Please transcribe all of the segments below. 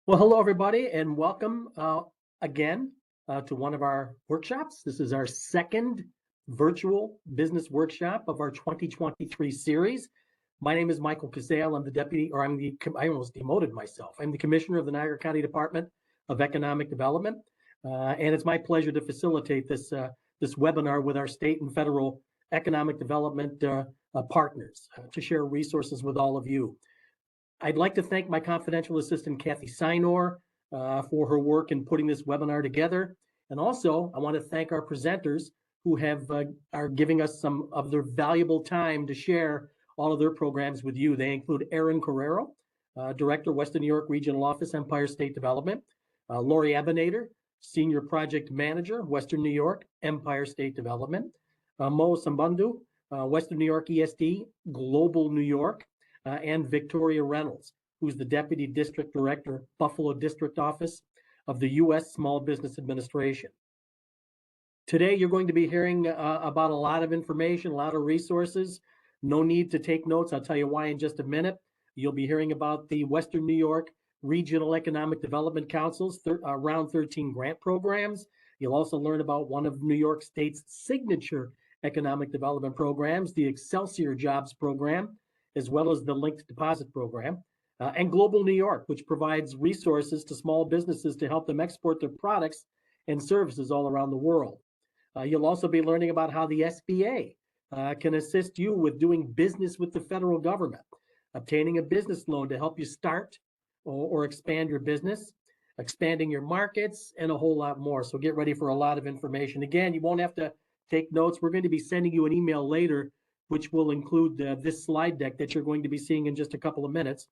Well, hello, everybody, and welcome again to one of our workshops. This is our second virtual business workshop of our 2023 series. My name is Michael Kazale. I'm the deputy, or I almost demoted myself. I'm the commissioner of the Niagara County Department of Economic Development, and it's my pleasure to facilitate this webinar with our state and federal economic development partners to share resources with all of you. I'd like to thank my confidential assistant, Kathy Sinor, for her work in putting this webinar together. And also, I want to thank our presenters who are giving us some of their valuable time to share all of their programs with you. They include Aaron Carrero, Director, Western New York Regional Office, Empire State Development, Lori Abenader, Senior Project Manager, Western New York, Empire State Development, Mo Sambundu, Western New York ESD, Global New York, and Victoria Reynolds, who's the Deputy District Director, Buffalo District Office of the U.S. Small Business Administration. Today, you're going to be hearing about a lot of information, a lot of resources. No need to take notes. I'll tell you why in just a minute. You'll be hearing about the Western New York Regional Economic Development Council's Round 13 grant programs. You'll also learn about one of New York State's signature economic development programs, the Excelsior Jobs Program, as well as the Linked Deposit Program, and Global New York, which provides resources to small businesses to help them export their products and services all around the world. You'll also be learning about how the SBA can assist you with doing business with the federal government, obtaining a business loan to help you start or expand your business, expanding your markets, and a whole lot more. So get ready for a lot of information. Again, you won't have to take notes. We're going to be sending you an email later which will include this slide deck that you're going to be seeing in just a couple of minutes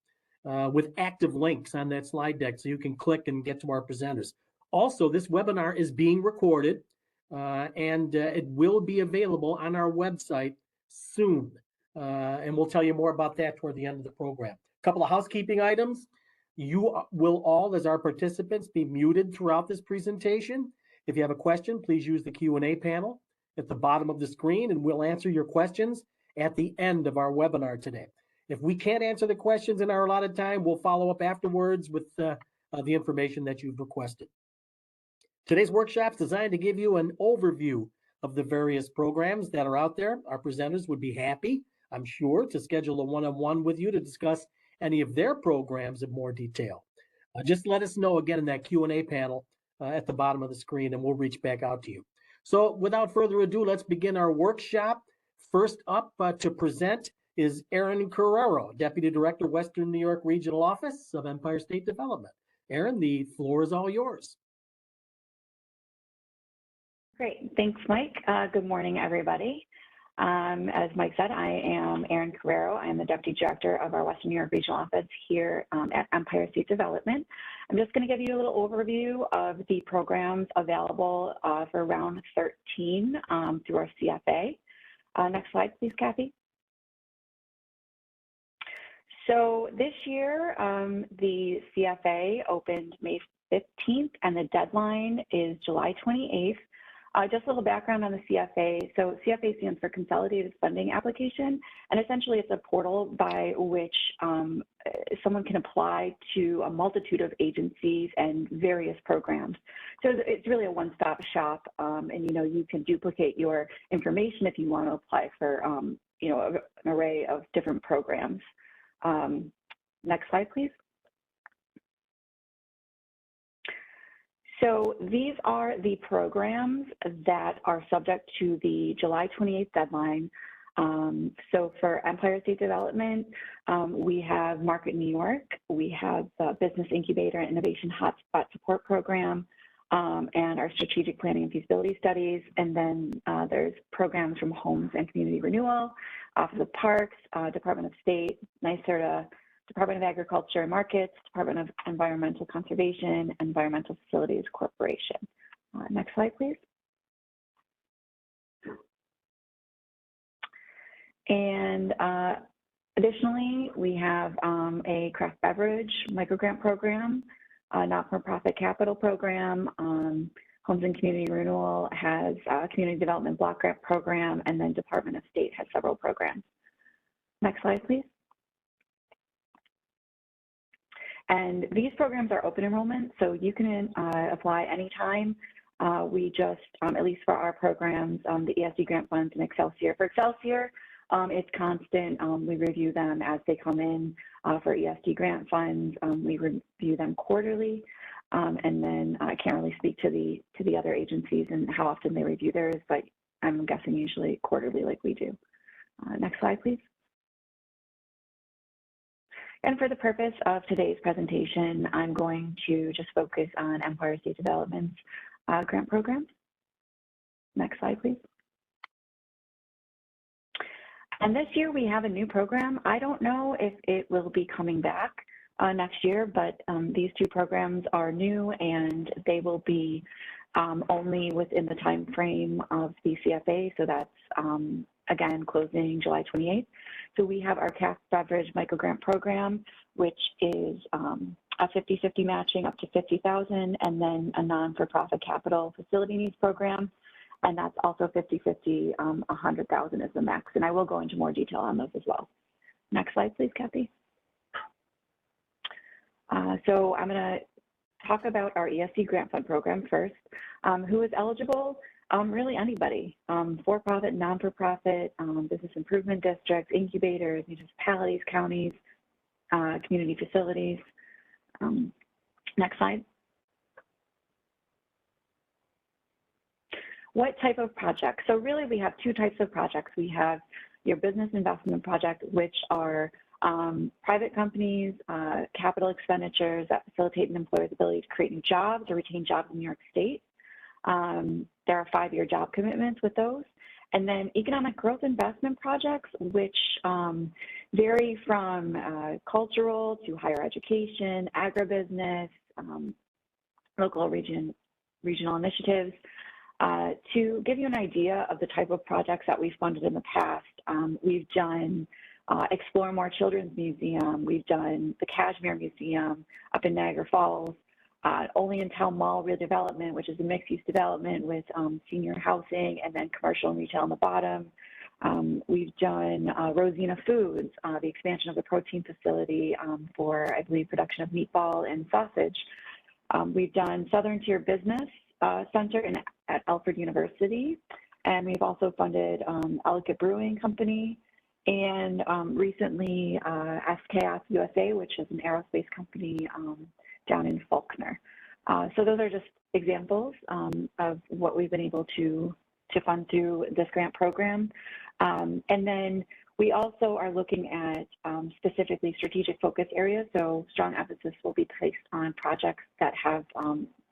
with active links on that slide deck so you can click and get to our presenters. Also, this webinar is being recorded and it will be available on our website soon. And we'll tell you more about that toward the end of the program. A couple of housekeeping items. You will all, as our participants, be muted throughout this presentation. If you have a question, please use the Q&A panel at the bottom of the screen, and we'll answer your questions at the end of our webinar today. If we can't answer the questions in our allotted time, we'll follow up afterwards with the information that you've requested. Today's workshop is designed to give you an overview of the various programs that are out there. Our presenters would be happy, I'm sure, to schedule a one-on-one with you to discuss any of their programs in more detail. Just let us know again in that Q&A panel at the bottom of the screen, and we'll reach back out to you. So without further ado, let's begin our workshop. First up to present is Aaron Carrero, Deputy Director, Western New York Regional Office of Empire State Development. Aaron, the floor is all yours. Great, thanks, Mike. Good morning, everybody. As Mike said, I am Aaron Carrero. I am the Deputy Director of our Western New York Regional Office here at Empire State Development. I'm just going to give you a little overview of the programs available for Round 13 through our CFA. Next slide, please, Kathy. So this year, the CFA opened May 15th, and the deadline is July 28th. Just a little background on the CFA. So CFA stands for Consolidated Funding Application, and essentially it's a portal by which someone can apply to a multitude of agencies and various programs. So it's really a one-stop shop, and you can duplicate your information if you want to apply for an array of different programs. Next slide, please. So these are the programs that are subject to the July 28th deadline. So for Empire State Development, we have Market New York, we have the Business Incubator and Innovation Hotspot Support Program, and our Strategic Planning and Feasibility Studies. And then there's programs from Homes and Community Renewal, Office of Parks, Department of State, NYSERDA, Department of Agriculture and Markets, Department of Environmental Conservation, Environmental Facilities Corporation. Next slide, please. And additionally, we have a craft beverage microgrant program, a not-for-profit capital program. Homes and Community Renewal has a community development block grant program, and then Department of State has several programs. Next slide, please. And these programs are open enrollment, so you can apply anytime. We just, at least for our programs, the ESD grant funds and Excelsior. For Excelsior, it's constant. We review them as they come in. For ESD grant funds, we review them quarterly. And then I can't really speak to the other agencies and how often they review theirs, but I'm guessing usually quarterly like we do. Next slide, please. And for the purpose of today's presentation, I'm going to just focus on Empire State Development's grant program. Next slide, please. And this year we have a new program. I don't know if it will be coming back next year, but these two programs are new and they will be only within the time frame of the CFA. So that's, again, closing July 28th. So we have our CAF Beverage Microgrant Program, which is a 50-50 matching up to $50,000, and then a non-for-profit capital facility needs program. And that's also 50-50, 100,000 is the max. And I will go into more detail on those as well. Next slide, please, Kathy. So I'm going to talk about our ESD grant fund program first. Who is eligible? Really anybody, for-profit, non-for-profit, business improvement districts, incubators, municipalities, counties, community facilities. Next slide. What type of projects? So really we have two types of projects. We have your business investment project, which are private companies, capital expenditures that facilitate an employer's ability to create new jobs or retain jobs in New York State. There are 5-year job commitments with those. And then economic growth investment projects, which vary from cultural to higher education, agribusiness, local regional initiatives. To give you an idea of the type of projects that we've funded in the past, we've done Explore More Children's Museum, we've done the Kashmir Museum up in Niagara Falls, Oleantown Mall redevelopment, which is a mixed-use development with senior housing and then commercial and retail on the bottom. We've done Rosina Foods, the expansion of the protein facility for, I believe, production of meatball and sausage. We've done Southern Tier Business Center at Alfred University, and we've also funded Ellicott Brewing Company, and recently SKF USA, which is an aerospace company down in Faulkner. So those are just examples of what we've been able to fund through this grant program. And then we also are looking at specifically strategic focus areas. So strong emphasis will be placed on projects that have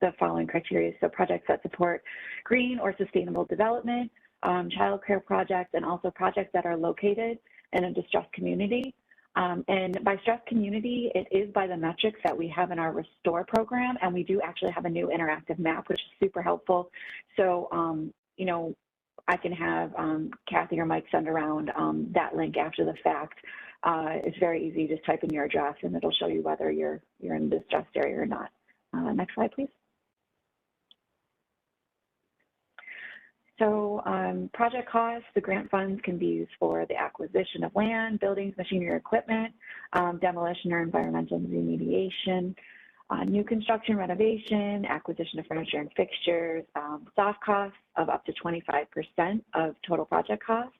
the following criteria. So projects that support green or sustainable development, child care projects, and also projects that are located in a distressed community. And by stressed community, it is by the metrics that we have in our Restore program, and we do actually have a new interactive map, which is super helpful. So, you know, I can have Kathy or Mike send around that link after the fact. It's very easy, just type in your address and it'll show you whether you're in a distressed area or not. Next slide, please. So project costs, the grant funds can be used for the acquisition of land, buildings, machinery, or equipment, demolition or environmental remediation, new construction, renovation, acquisition of furniture and fixtures, soft costs of up to 25% of total project costs,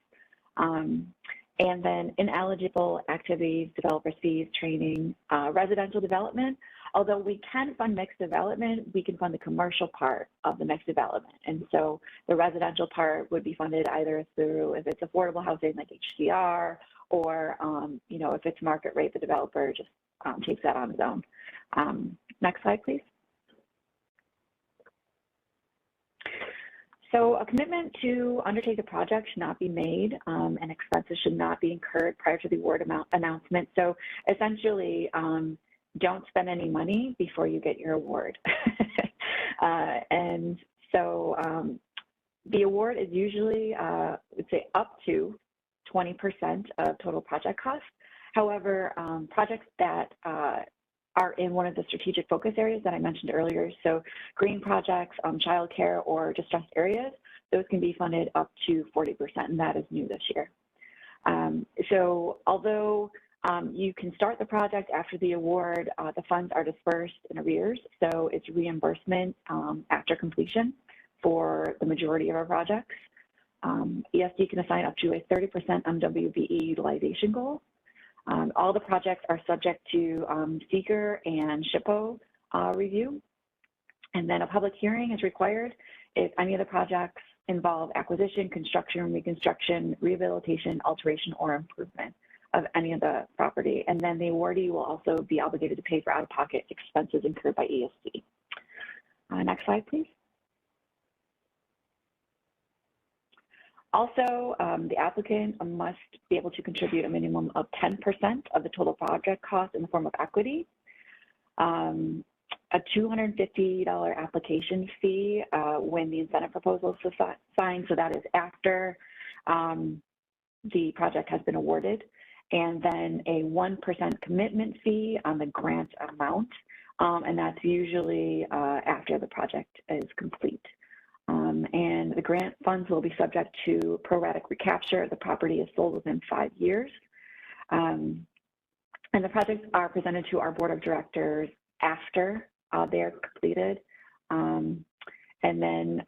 and then ineligible activities, developer fees, training, residential development. Although we can fund mixed development, we can fund the commercial part of the mixed development. And so the residential part would be funded either through, if it's affordable housing like HCR, or, you know, if it's market rate, the developer just takes that on his own. Next slide, please. So a commitment to undertake a project should not be made, and expenses should not be incurred prior to the award announcement. So essentially, don't spend any money before you get your award. And so the award is usually, I would say, up to 20% of total project costs. However, projects that are in one of the strategic focus areas that I mentioned earlier, so green projects, childcare, or distressed areas, those can be funded up to 40%, and that is new this year. So although You can start the project after the award. The funds are dispersed in arrears, so it's reimbursement after completion for the majority of our projects. ESD can assign up to a 30% MWBE utilization goal. All the projects are subject to seeker and SHPO review. And then a public hearing is required if any of the projects involve acquisition, construction, reconstruction, rehabilitation, alteration, or improvement of any of the property. And then the awardee will also be obligated to pay for out-of-pocket expenses incurred by ESD. Next slide, please. Also, the applicant must be able to contribute a minimum of 10% of the total project cost in the form of equity. A $250 application fee when the incentive proposal is signed, so that is after the project has been awarded, and then a 1% commitment fee on the grant amount, and that's usually after the project is complete. And the grant funds will be subject to pro-rata recapture if the property is sold within 5 years. And the projects are presented to our board of directors after they're completed. And then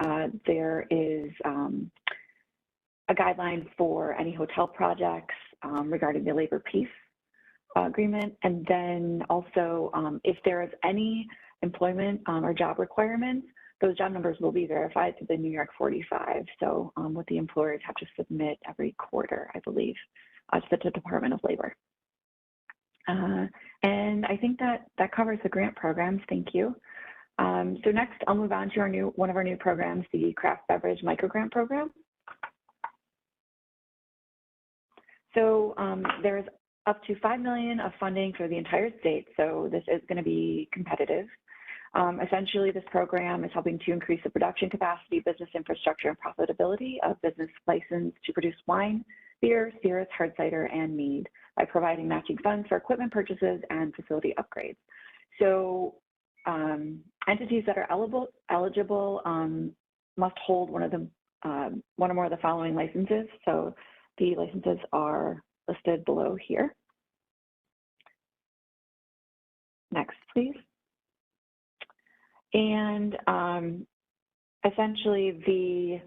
there is a guideline for any hotel projects regarding the labor peace agreement. And then also if there is any employment or job requirements, those job numbers will be verified through the New York 45. So what the employers have to submit every quarter, I believe, to the Department of Labor. And I think that covers the grant programs. Thank you. So next, I'll move on to one of our new programs, the Craft Beverage Microgrant Program. So there's up to $5 million of funding for the entire state. So this is going to be competitive. Essentially, this program is helping to increase the production capacity, business infrastructure, and profitability of business licensed to produce wine, beer, spirits, hard cider, and mead by providing matching funds for equipment purchases and facility upgrades. So entities that are eligible must hold one or more of the following licenses. So the licenses are listed below here. Next, please. And essentially, the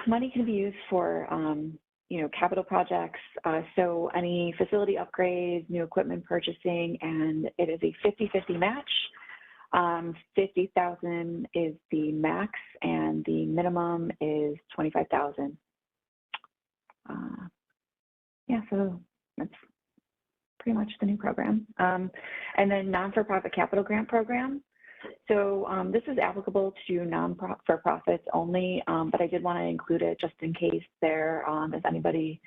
money can be used for capital projects, so any facility upgrades, new equipment purchasing, and it is a 50-50 match. 50,000 is the max, and the minimum is 25,000. Yeah, so that's pretty much the new program. And then non-for-profit capital grant program. So this is applicable to non-for-profits only, but I did want to include it just in case there is anybody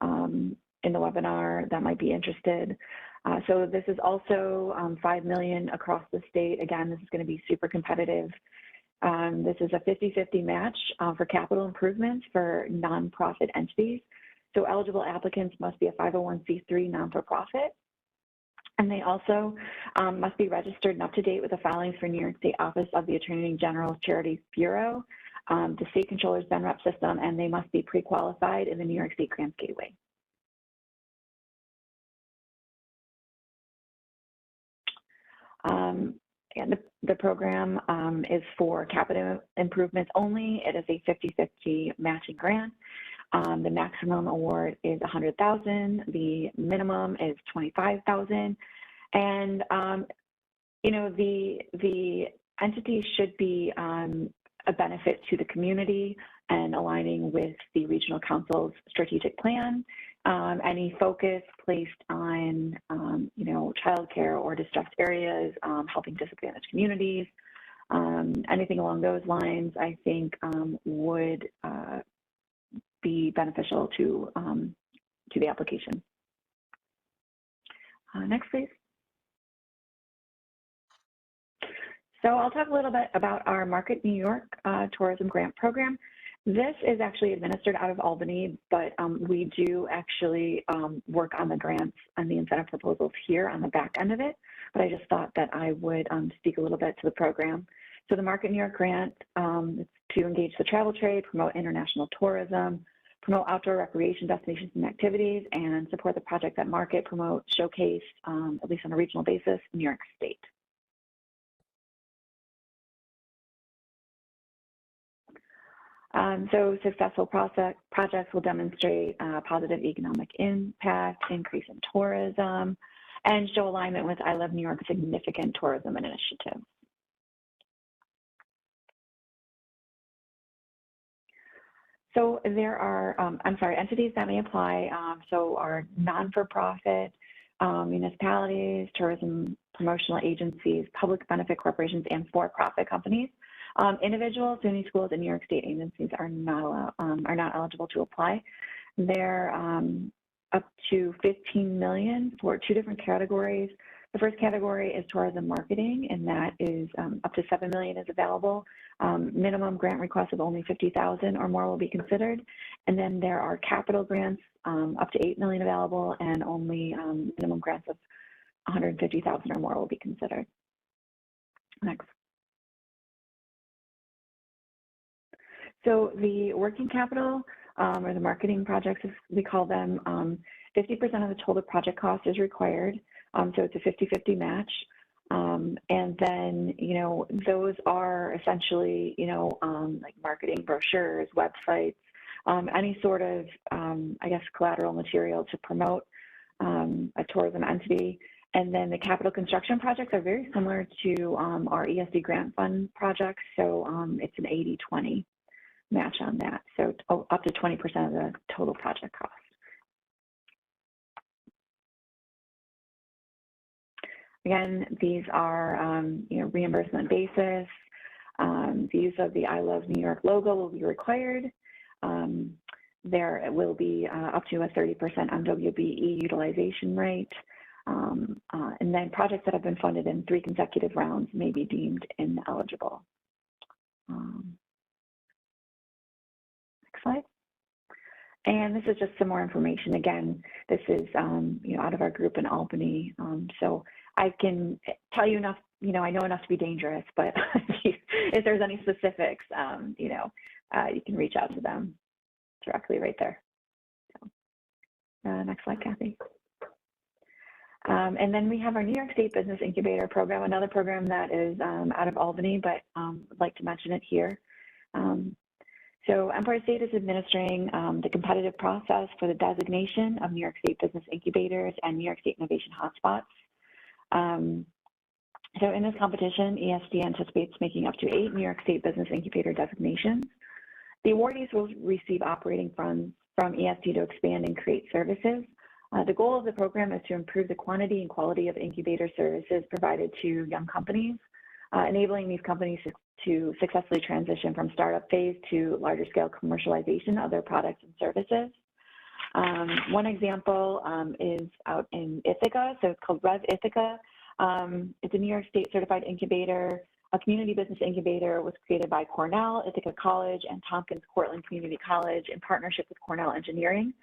in the webinar that might be interested. So this is also $5 million across the state. Again, this is going to be super competitive. This is a 50-50 match for capital improvements for nonprofit entities. So eligible applicants must be a 501c3 non-for-profit. And they also must be registered and up to date with the filings for New York State Office of the Attorney General's Charities Bureau, the State Controller's BENREP system, and they must be pre-qualified in the New York State Grants Gateway. And the program is for capital improvements only. It is a 50-50 matching grant. The maximum award is $100,000. The minimum is $25,000. And the entity should be a benefit to the community and aligning with the regional council's strategic plan. Any focus placed on childcare or distressed areas, helping disadvantaged communities, anything along those lines, I think would be beneficial to the application. Next, please. So I'll talk a little bit about our Market New York Tourism Grant Program. This is actually administered out of Albany, but we do actually work on the grants and the incentive proposals here on the back end of it. But I just thought that I would speak a little bit to the program. So the Market New York Grant is to engage the travel trade, promote international tourism, promote outdoor recreation destinations and activities, and support the projects that market, promote, showcase, at least on a regional basis, in New York State. So successful projects will demonstrate positive economic impact, increase in tourism, and show alignment with I Love New York's significant tourism initiative. So there are, entities that may apply. So are non-for-profit, municipalities, tourism promotional agencies, public benefit corporations, and for-profit companies. Individuals, SUNY schools, and New York State agencies are not eligible to apply. They're up to 15 million for 2 different categories. The first category is tourism marketing, and that is up to 7 million is available. Minimum grant request of only 50,000 or more will be considered. And then there are capital grants up to 8 million available, and only minimum grants of 150,000 or more will be considered. Next. So the working capital or the marketing projects, as we call them, 50% of the total project cost is required. So it's a 50-50 match. And then, those are essentially, like marketing brochures, websites, any sort of, collateral material to promote a tourism entity. And then the capital construction projects are very similar to our ESD grant fund projects. So it's an 80-20 match on that. So up to 20% of the total project cost. Again, these are reimbursement basis. The use of the I Love New York logo will be required. There will be up to a 30% MWBE utilization rate. And then projects that have been funded in 3 consecutive rounds may be deemed ineligible. Next slide. And this is just some more information. Again, this is out of our group in Albany. So I can tell you enough, I know enough to be dangerous, but if there's any specifics, you can reach out to them directly right there. So, next slide, Kathy. And then we have our New York State Business Incubator program, another program that is out of Albany, but I'd like to mention it here. So Empire State is administering the competitive process for the designation of New York State Business Incubators and New York State Innovation Hotspots. So in this competition, ESD anticipates making up to 8 New York State Business Incubator designations. The awardees will receive operating funds from ESD to expand and create services. The goal of the program is to improve the quantity and quality of incubator services provided to young companies, enabling these companies to successfully transition from startup phase to larger scale commercialization of their products and services. One example is out in Ithaca, so it's called Rev Ithaca. It's a New York State certified incubator. A community business incubator was created by Cornell, Ithaca College, and Tompkins Cortland Community College in partnership with Cornell Engineering,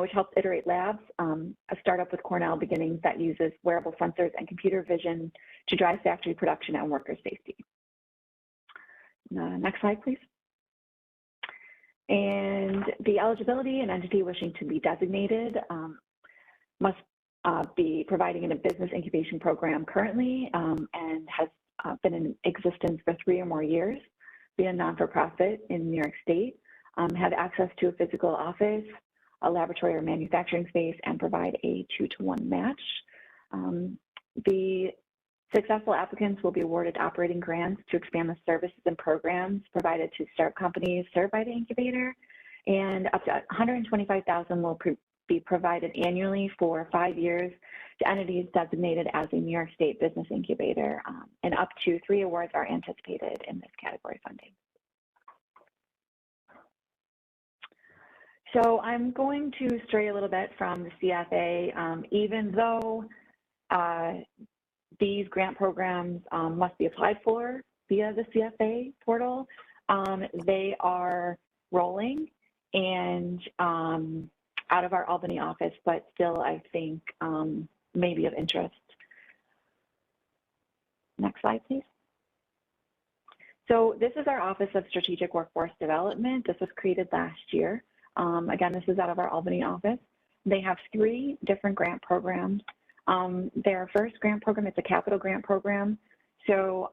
which helps iterate labs, a startup with Cornell beginnings that uses wearable sensors and computer vision to drive factory production and worker safety. Next slide, please. And the eligibility, an entity wishing to be designated must be providing in a business incubation program currently and has been in existence for 3 or more years, be a non-for-profit in New York State, have access to a physical office, a laboratory or manufacturing space, and provide a 2-to-1 match. The successful applicants will be awarded operating grants to expand the services and programs provided to startup companies served by the incubator, and up to $125,000 will be provided annually for 5 years to entities designated as a New York State Business Incubator, and up to 3 awards are anticipated in this category funding. So I'm going to stray a little bit from the CFA, even though these grant programs must be applied for via the CFA portal. They are rolling and out of our Albany office, but still I think may be of interest. Next slide, please. So this is our Office of Strategic Workforce Development. This was created last year. Again, this is out of our Albany office. They have 3 different grant programs. Their first grant program, it's a capital grant program. So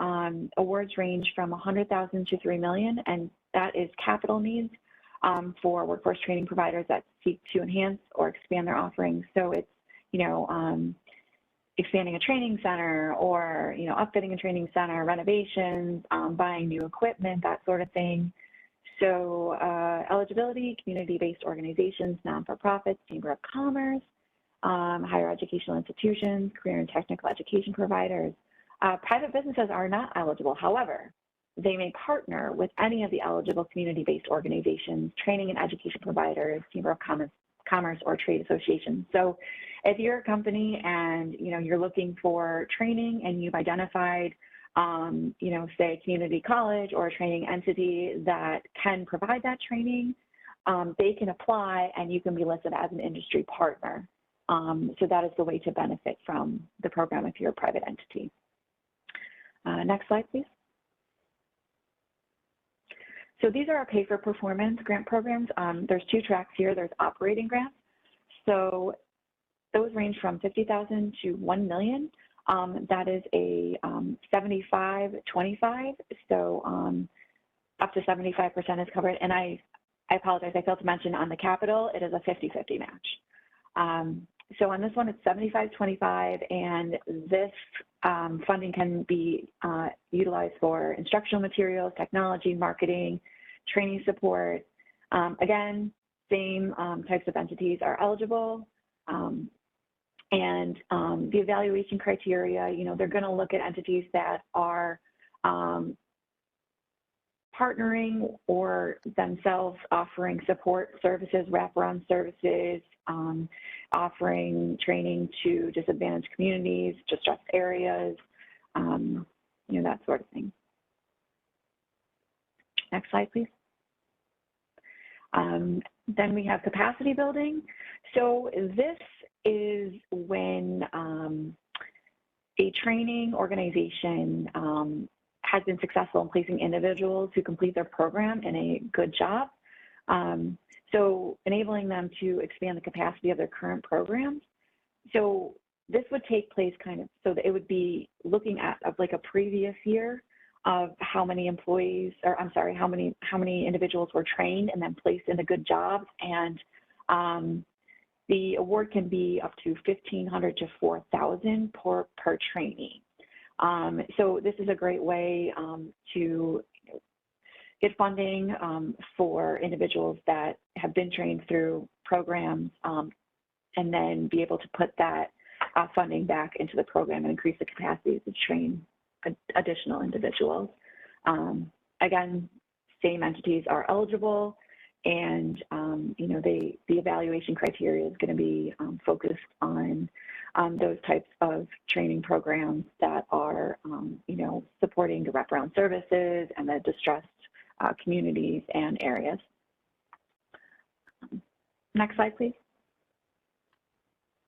awards range from $100,000 to $3 million, and that is capital needs for workforce training providers that seek to enhance or expand their offerings. So it's, expanding a training center, or, upfitting a training center, renovations, buying new equipment, that sort of thing. So eligibility, community-based organizations, non-for-profits, Chamber of Commerce, higher educational institutions, career and technical education providers. Private businesses are not eligible. However, they may partner with any of the eligible community-based organizations, training and education providers, Chamber of Commerce, or trade associations. So if you're a company and you're looking for training and you've identified say a community college or a training entity that can provide that training, they can apply and you can be listed as an industry partner. So that is the way to benefit from the program if you're a private entity. Next slide, please. So these are our pay for performance grant programs. There's 2 tracks here. There's operating grants. So those range from $50,000 to $1 million. That is a 75-25. So up to 75% is covered. And I apologize, I failed to mention on the capital, it is a 50-50 match. So on this one, it's 75-25, and this funding can be utilized for instructional materials, technology, marketing, training support. Again, same types of entities are eligible. And the evaluation criteria, they're going to look at entities that are partnering or themselves offering support services, wraparound services, offering training to disadvantaged communities, distressed areas, that sort of thing. Next slide, please. Then we have capacity building. So this is when a training organization has been successful in placing individuals who complete their program in a good job. So enabling them to expand the capacity of their current programs. So this would take place so that it would be looking at like a previous year of how many employees, or I'm sorry, how many individuals were trained and then placed into good jobs. And the award can be up to $1,500 to $4,000 per trainee. So this is a great way to get funding for individuals that have been trained through programs, and then be able to put that funding back into the program and increase the capacity to train additional individuals. Again, same entities are eligible, and the evaluation criteria is going to be focused on those types of training programs that are supporting the wraparound services and the distressed communities and areas. Next slide, please.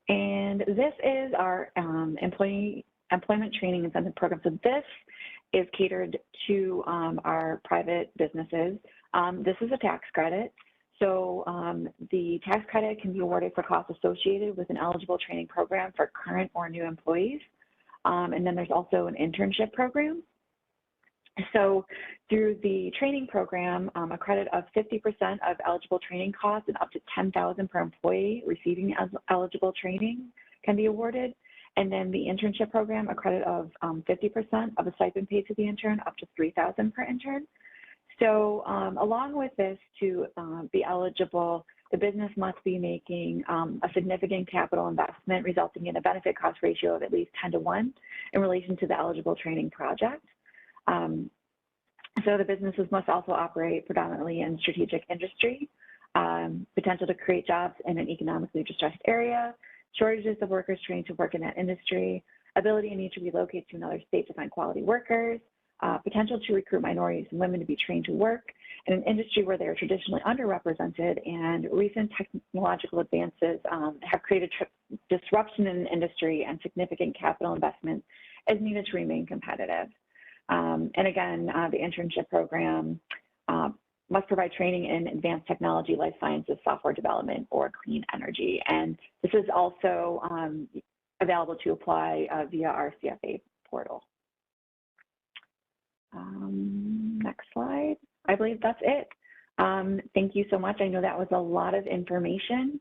And this is our employment training incentive program. So this is catered to our private businesses. This is a tax credit. So the tax credit can be awarded for costs associated with an eligible training program for current or new employees. And then there's also an internship program. So through the training program, a credit of 50% of eligible training costs and up to $10,000 per employee receiving eligible training can be awarded. And then the internship program, a credit of 50% of a stipend paid to the intern, up to $3,000 per intern. So along with this, to be eligible, the business must be making a significant capital investment, resulting in a benefit cost ratio of at least 10-to-1 in relation to the eligible training project. So the businesses must also operate predominantly in strategic industry, potential to create jobs in an economically distressed area, shortages of workers trained to work in that industry, ability and need to relocate to another state to find quality workers, potential to recruit minorities and women to be trained to work in an industry where they are traditionally underrepresented, and recent technological advances have created disruption in the industry, and significant capital investment is needed to remain competitive. And again, the internship program must provide training in advanced technology, life sciences, software development, or clean energy. And this is also available to apply via our CFA portal. Next slide. I believe that's it. Thank you so much. I know that was a lot of information.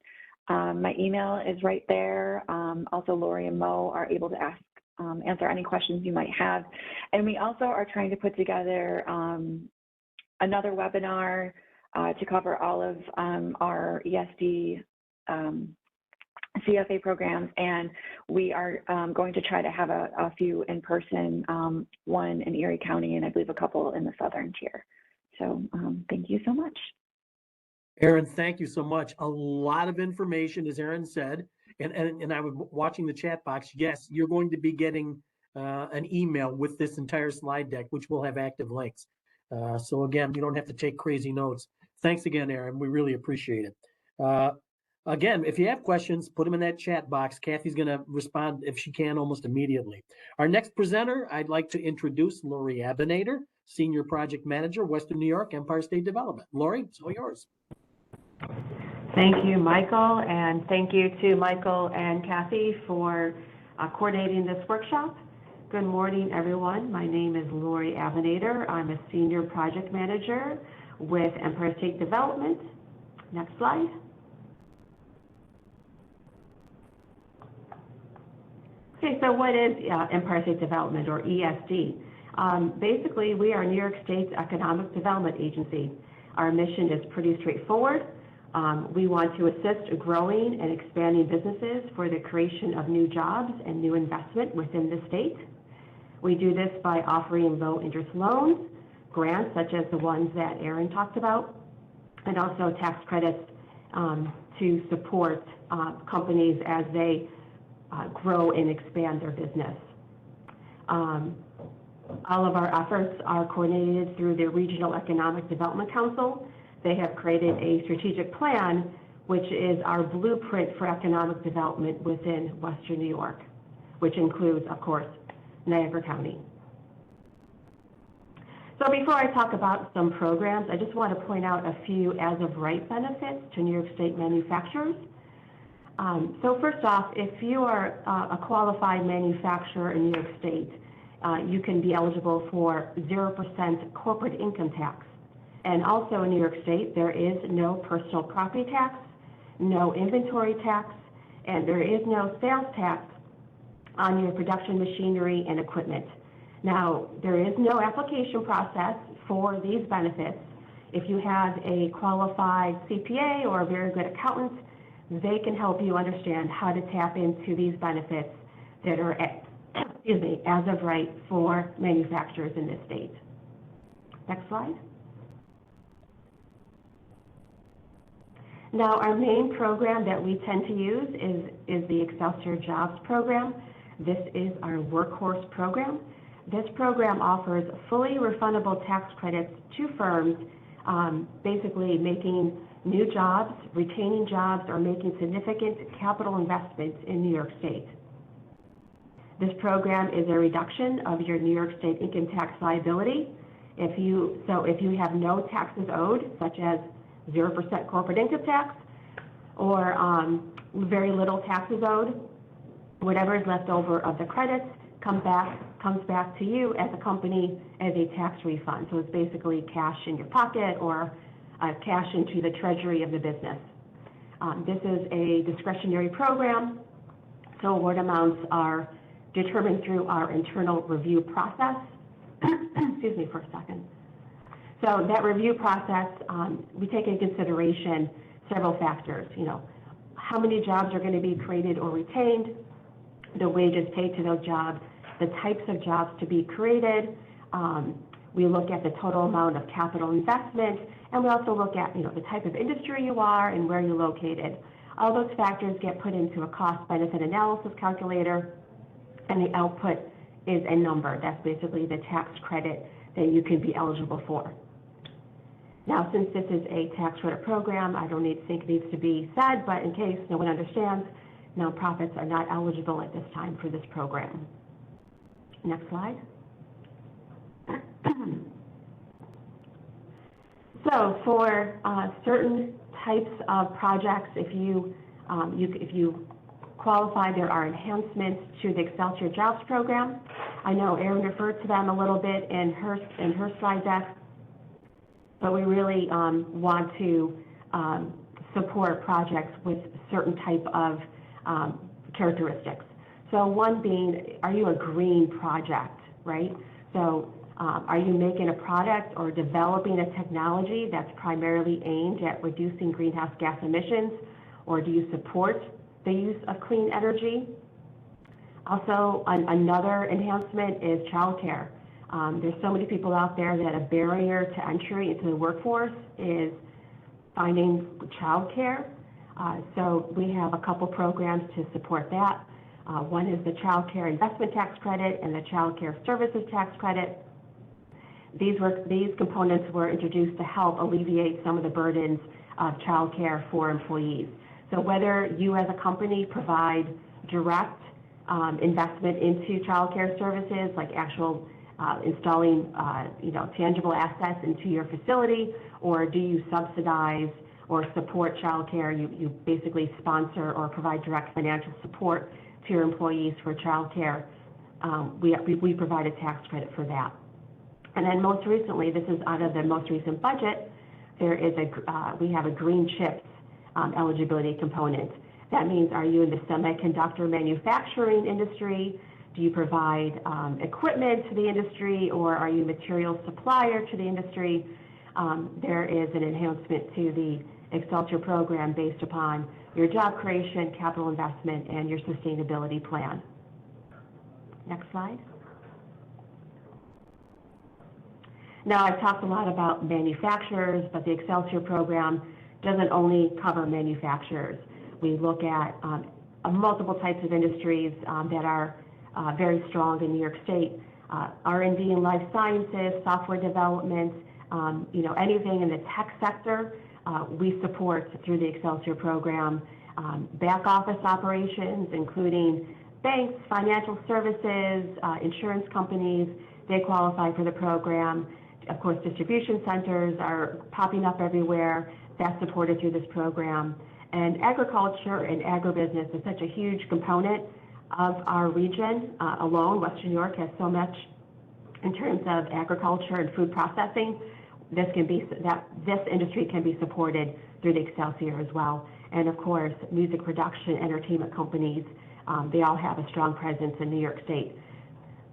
My email is right there. Also, Lori and Mo are able to answer any questions you might have. And we also are trying to put together another webinar to cover all of our ESD CFA programs, and we are going to try to have a few in person, one in Erie County, and I believe a couple in the southern tier. So thank you so much. Erin, thank you so much. A lot of information, as Erin said, and I was watching the chat box. Yes, you're going to be getting an email with this entire slide deck, which will have active links. So again, you don't have to take crazy notes. Thanks again, Erin. We really appreciate it. Again, if you have questions, put them in that chat box. Kathy's going to respond if she can almost immediately. Our next presenter, I'd like to introduce Lori Abinader, Senior Project Manager, Western New York, Empire State Development. Lori, it's all yours. Thank you, Michael, and thank you to Michael and Kathy for coordinating this workshop. Good morning, everyone. My name is Lori Abinader. I'm a Senior Project Manager with Empire State Development. Next slide. Okay, so what is Empire State Development, or ESD? Basically, we are New York State's economic development agency. Our mission is pretty straightforward. We want to assist growing and expanding businesses for the creation of new jobs and new investment within the state. We do this by offering low interest loans, grants such as the ones that Erin talked about, and also tax credits to support companies as they grow and expand their business. All of our efforts are coordinated through the Regional Economic Development Council. They have created a strategic plan, which is our blueprint for economic development within Western New York, which includes, of course, Niagara County. So before I talk about some programs, I just want to point out a few as-of-right benefits to New York State manufacturers. So first off, if you are a qualified manufacturer in New York State, you can be eligible for 0% corporate income tax. And also in New York State, there is no personal property tax, no inventory tax, and there is no sales tax on your production machinery and equipment. Now, there is no application process for these benefits. If you have a qualified CPA or a very good accountant, they can help you understand how to tap into these benefits that are, excuse me, as of right for manufacturers in this state. Next slide. Now, our main program that we tend to use is the Excelsior Jobs program. This is our workhorse program. This program offers fully refundable tax credits to firms, basically making new jobs, retaining jobs, or making significant capital investments in New York State. This program is a reduction of your New York State income tax liability. If you have no taxes owed, such as 0% corporate income tax, or very little taxes owed, whatever is left over of the credits comes back to you as a company as a tax refund. So it's basically cash in your pocket or cash into the treasury of the business. This is a discretionary program, so award amounts are determined through our internal review process. Excuse me for a second. So that review process, we take into consideration several factors. You know, how many jobs are going to be created or retained, the wages paid to those jobs, the types of jobs to be created. We look at the total amount of capital investment, and we also look at, the type of industry you are and where you're located. All those factors get put into a cost-benefit analysis calculator, and the output is a number. That's basically the tax credit that you can be eligible for. Now, since this is a tax credit program, I don't think it needs to be said, but in case no one understands, nonprofits are not eligible at this time for this program. Next slide. So So for certain types of projects, if you qualify, there are enhancements to the Excelsior Jobs program. I know Erin referred to them a little bit in her slide deck, but we really want to support projects with certain type of characteristics. So one being, are you a green project, right? So are you making a product or developing a technology that's primarily aimed at reducing greenhouse gas emissions, or do you support the use of clean energy? Also, another enhancement is childcare. There's so many people out there that a barrier to entry into the workforce is finding childcare. So we have a couple programs to support that. One is the Child Care Investment Tax Credit and the Child Care Services Tax Credit. These components were introduced to help alleviate some of the burdens of child care for employees. So whether you as a company provide direct investment into child care services, like actual installing tangible assets into your facility, or do you subsidize or support child care, you basically sponsor or provide direct financial support to your employees for child care, we provide a tax credit for that. And then most recently, this is out of the most recent budget, we have a green chips eligibility component. That means, are you in the semiconductor manufacturing industry? Do you provide equipment to the industry, or are you a material supplier to the industry? There is an enhancement to the Excelsior program based upon your job creation, capital investment, and your sustainability plan. Next slide. Now, I've talked a lot about manufacturers, but the Excelsior program doesn't only cover manufacturers. We look at multiple types of industries that are very strong in New York State. R&D and life sciences, software development, anything in the tech sector, we support through the Excelsior program. Back office operations, including banks, financial services, insurance companies, they qualify for the program. Of course, distribution centers are popping up everywhere. That's supported through this program. And agriculture and agribusiness is such a huge component of our region alone. Western New York has so much in terms of agriculture and food processing. This industry can be supported through the Excelsior as well. And of course, music production, entertainment companies, they all have a strong presence in New York State.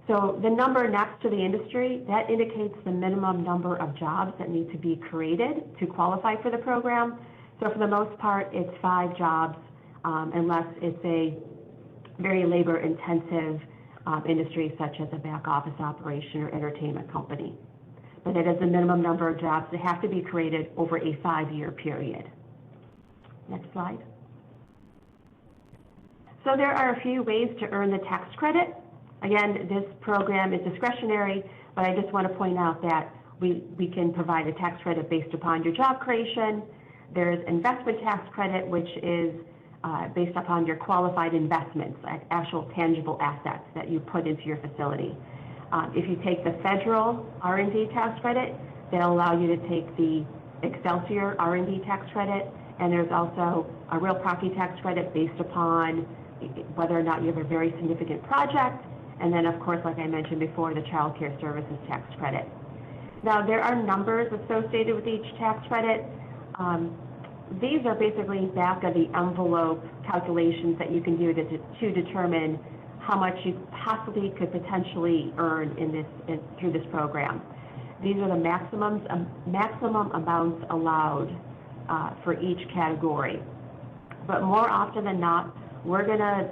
So the number next to the industry, that indicates the minimum number of jobs that need to be created to qualify for the program. So for the most part, it's 5 jobs, unless it's a very labor-intensive industry, such as a back office operation or entertainment company. But it is the minimum number of jobs that have to be created over a 5-year period. Next slide. So there are a few ways to earn the tax credit. Again, this program is discretionary, but I just want to point out that we can provide a tax credit based upon your job creation. There's investment tax credit, which is based upon your qualified investments, like actual tangible assets that you put into your facility. If you take the federal R&D tax credit, they'll allow you to take the Excelsior R&D tax credit, and there's also a real property tax credit based upon whether or not you have a very significant project, and then of course, like I mentioned before, the Child Care Services tax credit. Now, there are numbers associated with each tax credit. These are basically back of the envelope calculations that you can do to determine how much you possibly could potentially earn through this program. These are the maximum amounts allowed for each category. But more often than not, we're going to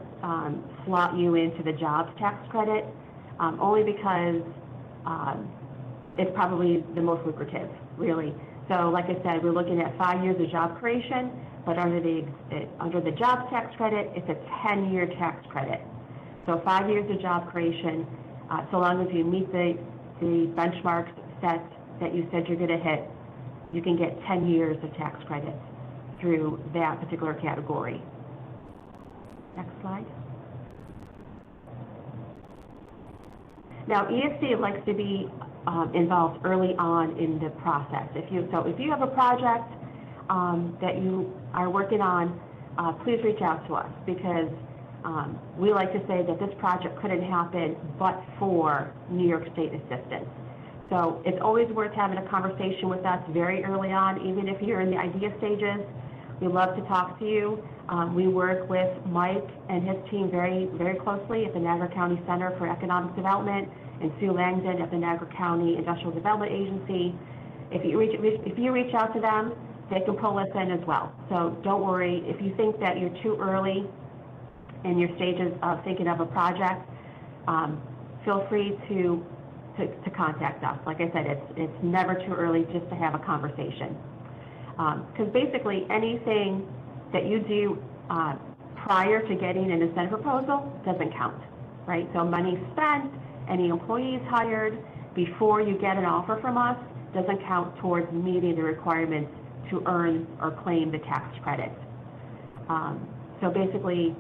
slot you into the jobs tax credit only because it's probably the most lucrative, really. So like I said, we're looking at 5 years of job creation, but under the jobs tax credit, it's a 10-year tax credit. So 5 years of job creation, so long as you meet the benchmarks set that you said you're going to hit, you can get 10 years of tax credits through that particular category. Next slide. Now, ESC likes to be involved early on in the process. If you have a project that you are working on, please reach out to us, because we like to say that this project couldn't happen but for New York State assistance. So it's always worth having a conversation with us very early on, even if you're in the idea stages. We love to talk to you. We work with Mike and his team very, very closely at the Niagara County Center for Economic Development, and Sue Langdon at the Niagara County Industrial Development Agency. If you reach out to them, they can pull us in as well. So don't worry. If you think that you're too early in your stages of thinking of a project, feel free to contact us. Like I said, it's never too early just to have a conversation. Because basically anything that you do prior to getting an incentive proposal doesn't count, right? So money spent, any employees hired before you get an offer from us doesn't count towards meeting the requirements to earn or claim the tax credit. So basically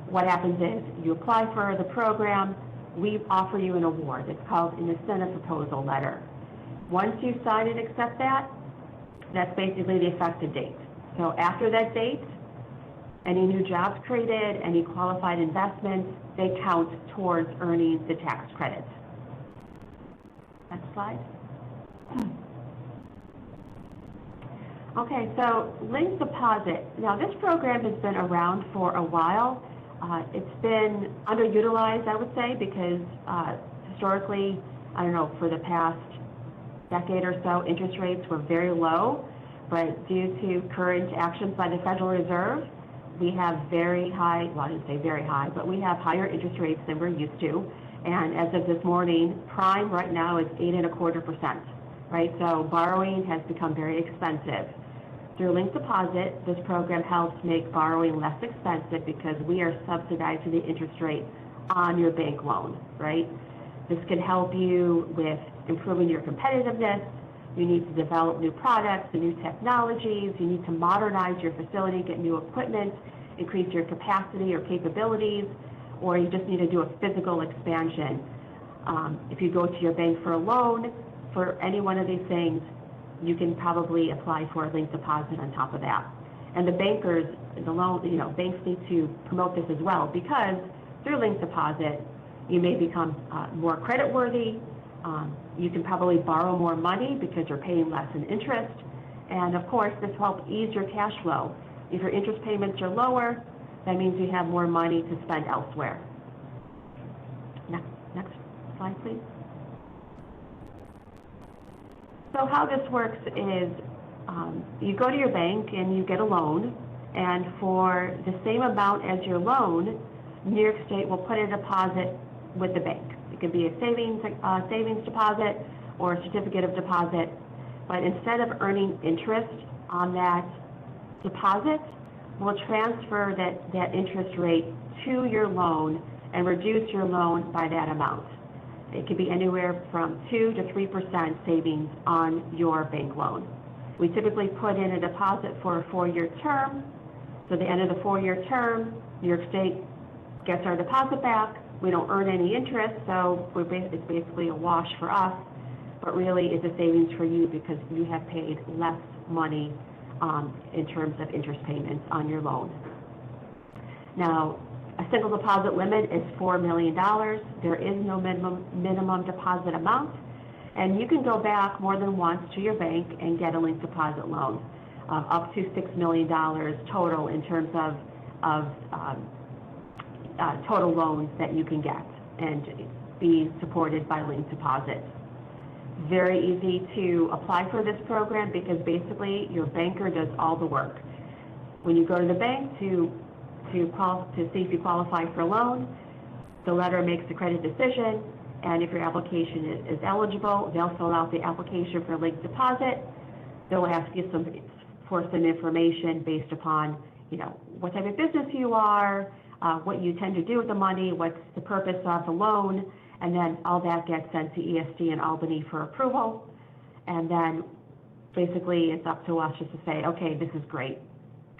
what happens is you apply for the program, we offer you an award. It's called an incentive proposal letter. Once you sign and accept that, that's basically the effective date. So after that date, any new jobs created, any qualified investments, they count towards earning the tax credit. Next slide. Okay, so linked deposit. Now this program has been around for a while. It's been underutilized, I would say, because historically, I don't know, for the past decade or so, interest rates were very low, but due to current actions by the Federal Reserve, we have very high, well, I didn't say very high, but we have higher interest rates than we're used to. And as of this morning, prime right now is 8.25%, right? So borrowing has become very expensive. Through Linked Deposit, this program helps make borrowing less expensive because we are subsidizing the interest rate on your bank loan, right? This can help you with improving your competitiveness. You need to develop new products and new technologies. You need to modernize your facility, get new equipment, increase your capacity or capabilities, or you just need to do a physical expansion. If you go to your bank for a loan, for any one of these things, you can probably apply for a linked deposit on top of that. And the bankers, the loan, banks need to promote this as well, because through linked deposit, you may become more credit worthy. You can probably borrow more money because you're paying less in interest. And of course, this helps ease your cash flow. If your interest payments are lower, that means you have more money to spend elsewhere. Next slide, please. So how this works is you go to your bank and you get a loan, and for the same amount as your loan, New York State will put a deposit with the bank. It could be a savings deposit or a certificate of deposit, but instead of earning interest on that deposit, we'll transfer that interest rate to your loan and reduce your loan by that amount. It could be anywhere from 2 to 3% savings on your bank loan. We typically put in a deposit for a 4-year term. So at the end of the 4-year term, New York State gets our deposit back. We don't earn any interest, so it's basically a wash for us, but really it's a savings for you because you have paid less money in terms of interest payments on your loan. Now, a single deposit limit is $4 million. There is no minimum deposit amount, and you can go back more than once to your bank and get a linked deposit loan, up to $6 million total in terms of total loans that you can get and be supported by linked deposit. Very easy to apply for this program because basically your banker does all the work. When you go to the bank to see if you qualify for a loan, the letter makes the credit decision, and if your application is eligible, they'll fill out the application for linked deposit. They'll ask you for some information based upon, what type of business you are, what you tend to do with the money, what's the purpose of the loan, and then all that gets sent to ESD in Albany for approval. And then basically it's up to us just to say, okay, this is great.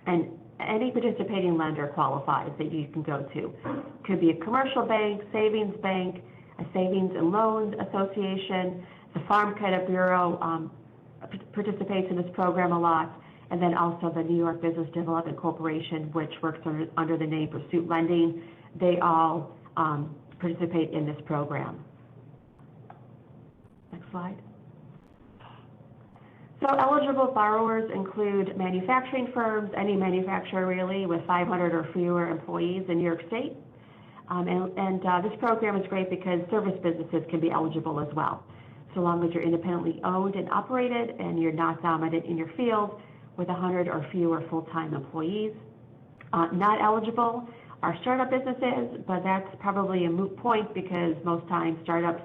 And any participating lender qualifies that you can go to. Could be a commercial bank, savings bank, a savings and loans association, The Farm Credit Bureau participates in this program a lot, and then also the New York Business Development Corporation, which works under the name Pursuit Lending. They all participate in this program. Next slide. So eligible borrowers include manufacturing firms, any manufacturer really with 500 or fewer employees in New York State. This program is great because service businesses can be eligible as well, so long as you're independently owned and operated and you're not dominant in your field with 100 or fewer full-time employees. Not eligible are startup businesses, but that's probably a moot point because most times startups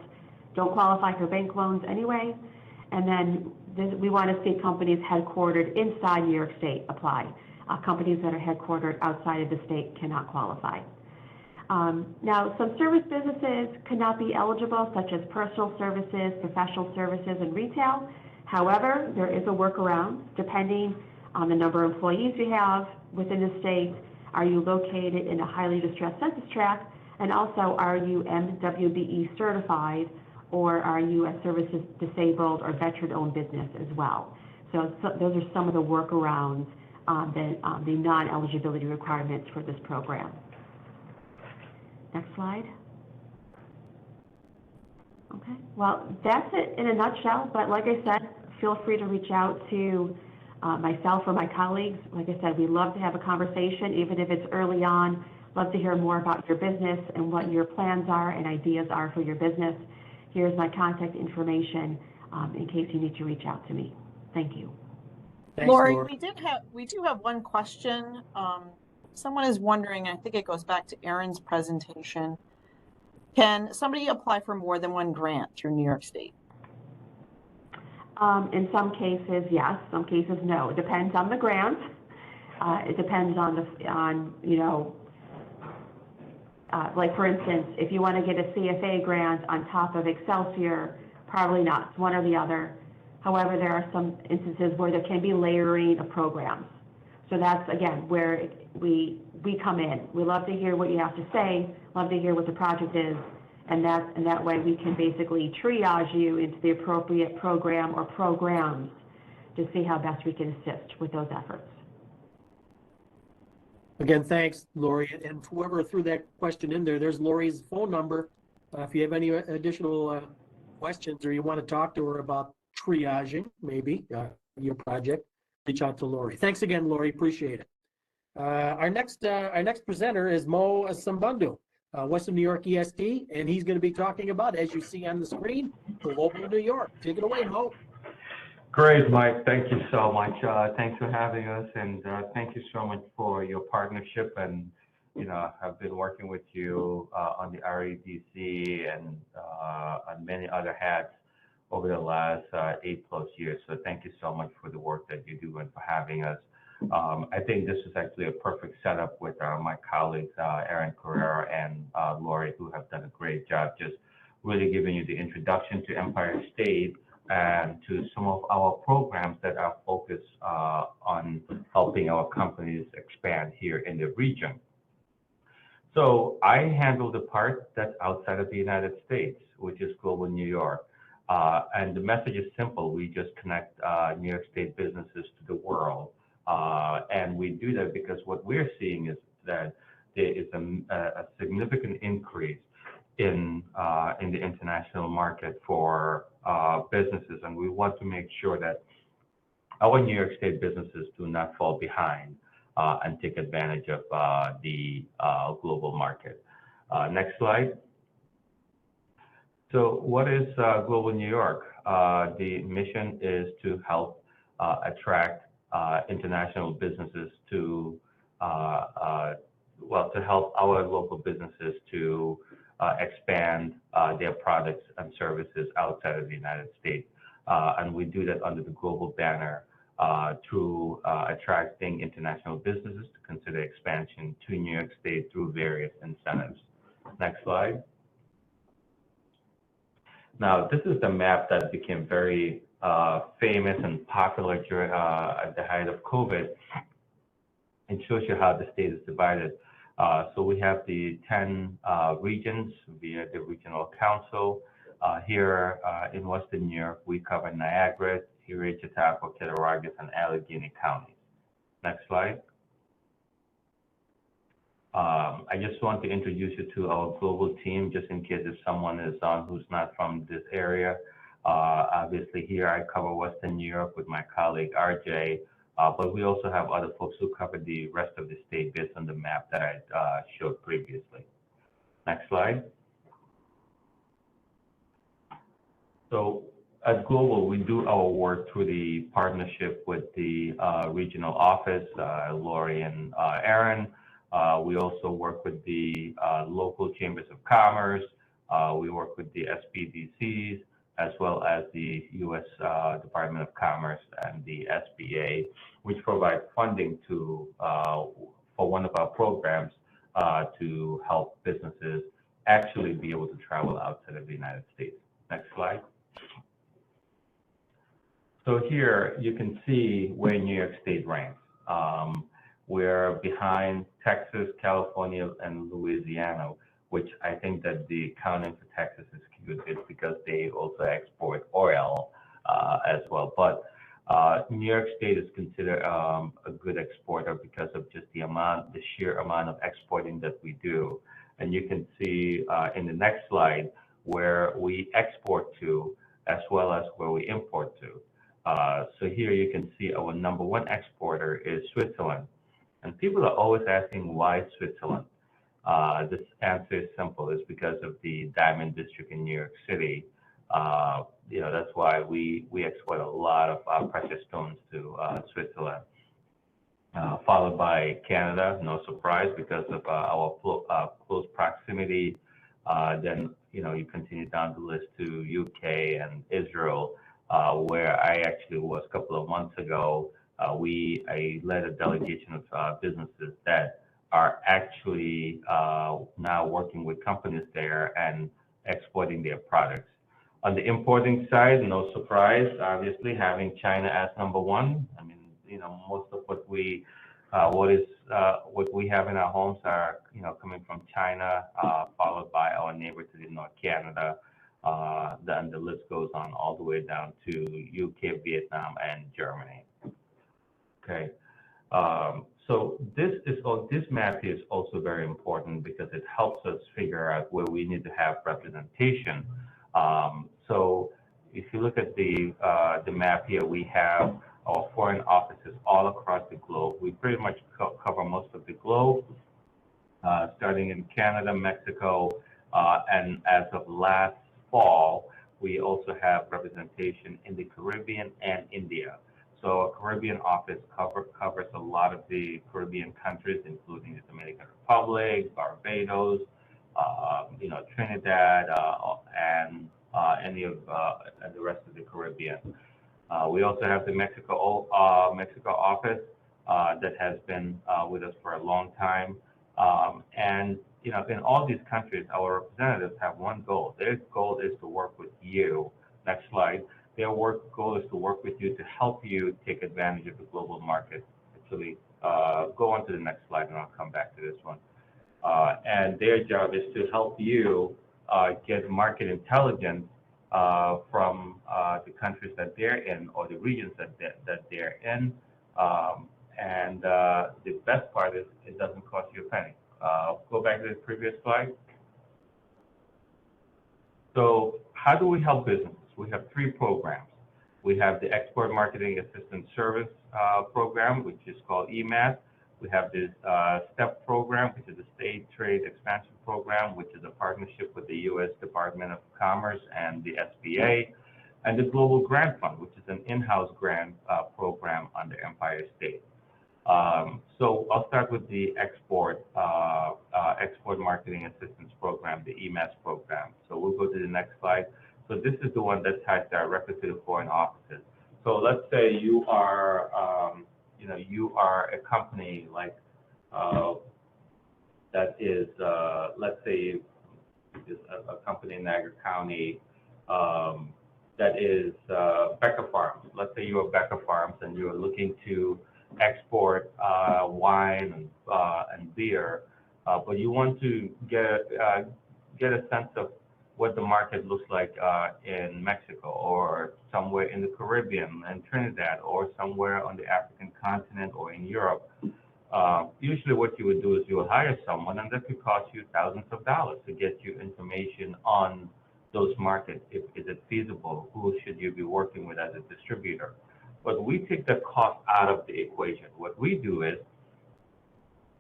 don't qualify for bank loans anyway. And then we want to see companies headquartered inside New York State apply. Companies that are headquartered outside of the state cannot qualify. Now, some service businesses cannot be eligible, such as personal services, professional services, and retail. However, there is a workaround depending on the number of employees you have within the state. Are you located in a highly distressed census tract? And also, are you MWBE certified, or are you a services disabled or veteran-owned business as well? So those are some of the workarounds, the non-eligibility requirements for this program. Next slide. Okay, well, that's it in a nutshell, but like I said, feel free to reach out to myself or my colleagues. Like I said, we love to have a conversation, even if it's early on. Love to hear more about your business and what your plans are and ideas are for your business. Here's my contact information in case you need to reach out to me. Thank you. Thanks, Lori, Laura. we do have one question. Someone is wondering, I think it goes back to Erin's presentation. Can somebody apply for more than one grant through New York State? In some cases, yes. Some cases, no. It depends on the grant. It depends on you know, like for instance, if you want to get a CFA grant on top of Excelsior, probably not. It's one or the other. However, there are some instances where there can be layering of programs. So that's, again, where we come in. We love to hear what you have to say, love to hear what the project is, and that way we can basically triage you into the appropriate program or programs to see how best we can assist with those efforts. Again, thanks, Lori. And whoever threw that question in there, there's Lori's phone number. If you have any additional questions or you want to talk to her about triaging, maybe, your project, reach out to Lori. Thanks again, Lori. Appreciate it. Our next presenter is Mo Sambundu, Western New York ESD, and he's going to be talking about, as you see on the screen, Global New York. Take it away, Mo. Great, Mike. Thank you so much. Thanks for having us, and thank you so much for your partnership. And you know, I've been working with you on the REDC and on many other hats over the last 8+ years. So thank you so much for the work that you do and for having us. I think this is actually a perfect setup with my colleagues, Erin Carrera and Lori, who have done a great job just really giving you the introduction to Empire State and to some of our programs that are focused on helping our companies expand here in the region. So I handle the part that's outside of the United States, which is Global New York. And the message is simple. We just connect New York State businesses to the world. And we do that because what we're seeing is that there is a significant increase in the international market for businesses. And we want to make sure that our New York State businesses do not fall behind and take advantage of the global market. Next slide. So what is Global New York? The mission is to help attract international businesses to, to help our local businesses to expand their products and services outside of the United States. And we do that under the global banner through attracting international businesses to consider expansion to New York State through various incentives. Next slide. Now, this is the map that became very famous and popular during, at the height of COVID. It shows you how the state is divided. So we have the 10 regions via the regional council. Here in Western New York, we cover Niagara, Erie, Chautauqua, Cattaraugus, and Allegheny counties. Next slide. I just want to introduce you to our global team, just in case if someone is on who's not from this area. Obviously, here I cover Western New York with my colleague RJ, but we also have other folks who cover the rest of the state based on the map that I showed previously. Next slide. So at Global, we do our work through the partnership with the regional office, Lori and Aaron. We also work with the local chambers of commerce. We work with the SPDCs, as well as the U.S. Department of Commerce and the SBA, which provide funding to for one of our programs to help businesses actually be able to travel outside of the United States. Next slide. So here you can see where New York State ranks. We're behind Texas, California, and Louisiana, which I think that the accounting for Texas is good. It's because they also export oil as well. But New York State is considered a good exporter because of just the sheer amount of exporting that we do. And you can see in the next slide where we export to, as well as where we import to. So here you can see our #1 exporter is Switzerland. And people are always asking why Switzerland. This answer is simple. It's because of the Diamond District in New York City. That's why we export a lot of precious stones to Switzerland. Followed by Canada, no surprise, because of our close proximity. Then you continue down the list to UK and Israel, where I actually was a couple of months ago. I led a delegation of businesses that are actually now working with companies there and exporting their products. On the importing side, no surprise, obviously having China as #1. I mean, most of what we have in our homes are coming from China, followed by our neighbor to the north, Canada. Then the list goes on all the way down to UK, Vietnam, and Germany. Okay. So this map is also very important because it helps us figure out where we need to have representation. So if you look at the map here, we have our foreign offices all across the globe. We pretty much cover most of the globe, starting in Canada, Mexico, and as of last fall, we also have representation in the Caribbean and India. So our Caribbean office covers a lot of the Caribbean countries, including the Dominican Republic, Barbados, Trinidad, and any of the rest of the Caribbean. We also have the Mexico office that has been with us for a long time. And in all these countries, our representatives have one goal. Their goal is to work with you. Next slide. Their goal is to work with you to help you take advantage of the global market. Actually, go on to the next slide, and I'll come back to this one. And their job is to help you get market intelligence from the countries that they're in or the regions that they're in. And the best part is it doesn't cost you a penny. Go back to the previous slide. So how do we help businesses? We have 3 programs. We have the Export Marketing Assistance Service program, which is called EMAS. We have this STEP program, which is the State Trade Expansion Program, which is a partnership with the U.S. Department of Commerce and the SBA, and the Global Grant Fund, which is an in-house grant program under Empire State. So I'll start with the Export Marketing Assistance Program, the EMAS program. So we'll go to the next slide. So this is the one that ties directly to the foreign offices. So let's say you are a company like that is, let's say, is a company in Niagara County that is Becker Farms. Let's say you're Becker Farms and you're looking to export wine and beer, but you want to get a sense of what the market looks like in Mexico or somewhere in the Caribbean and Trinidad or somewhere on the African continent or in Europe. Usually what you would do is you would hire someone, and that could cost you thousands of dollars to get you information on those markets. Is it feasible? Who should you be working with as a distributor? But we take the cost out of the equation. What we do is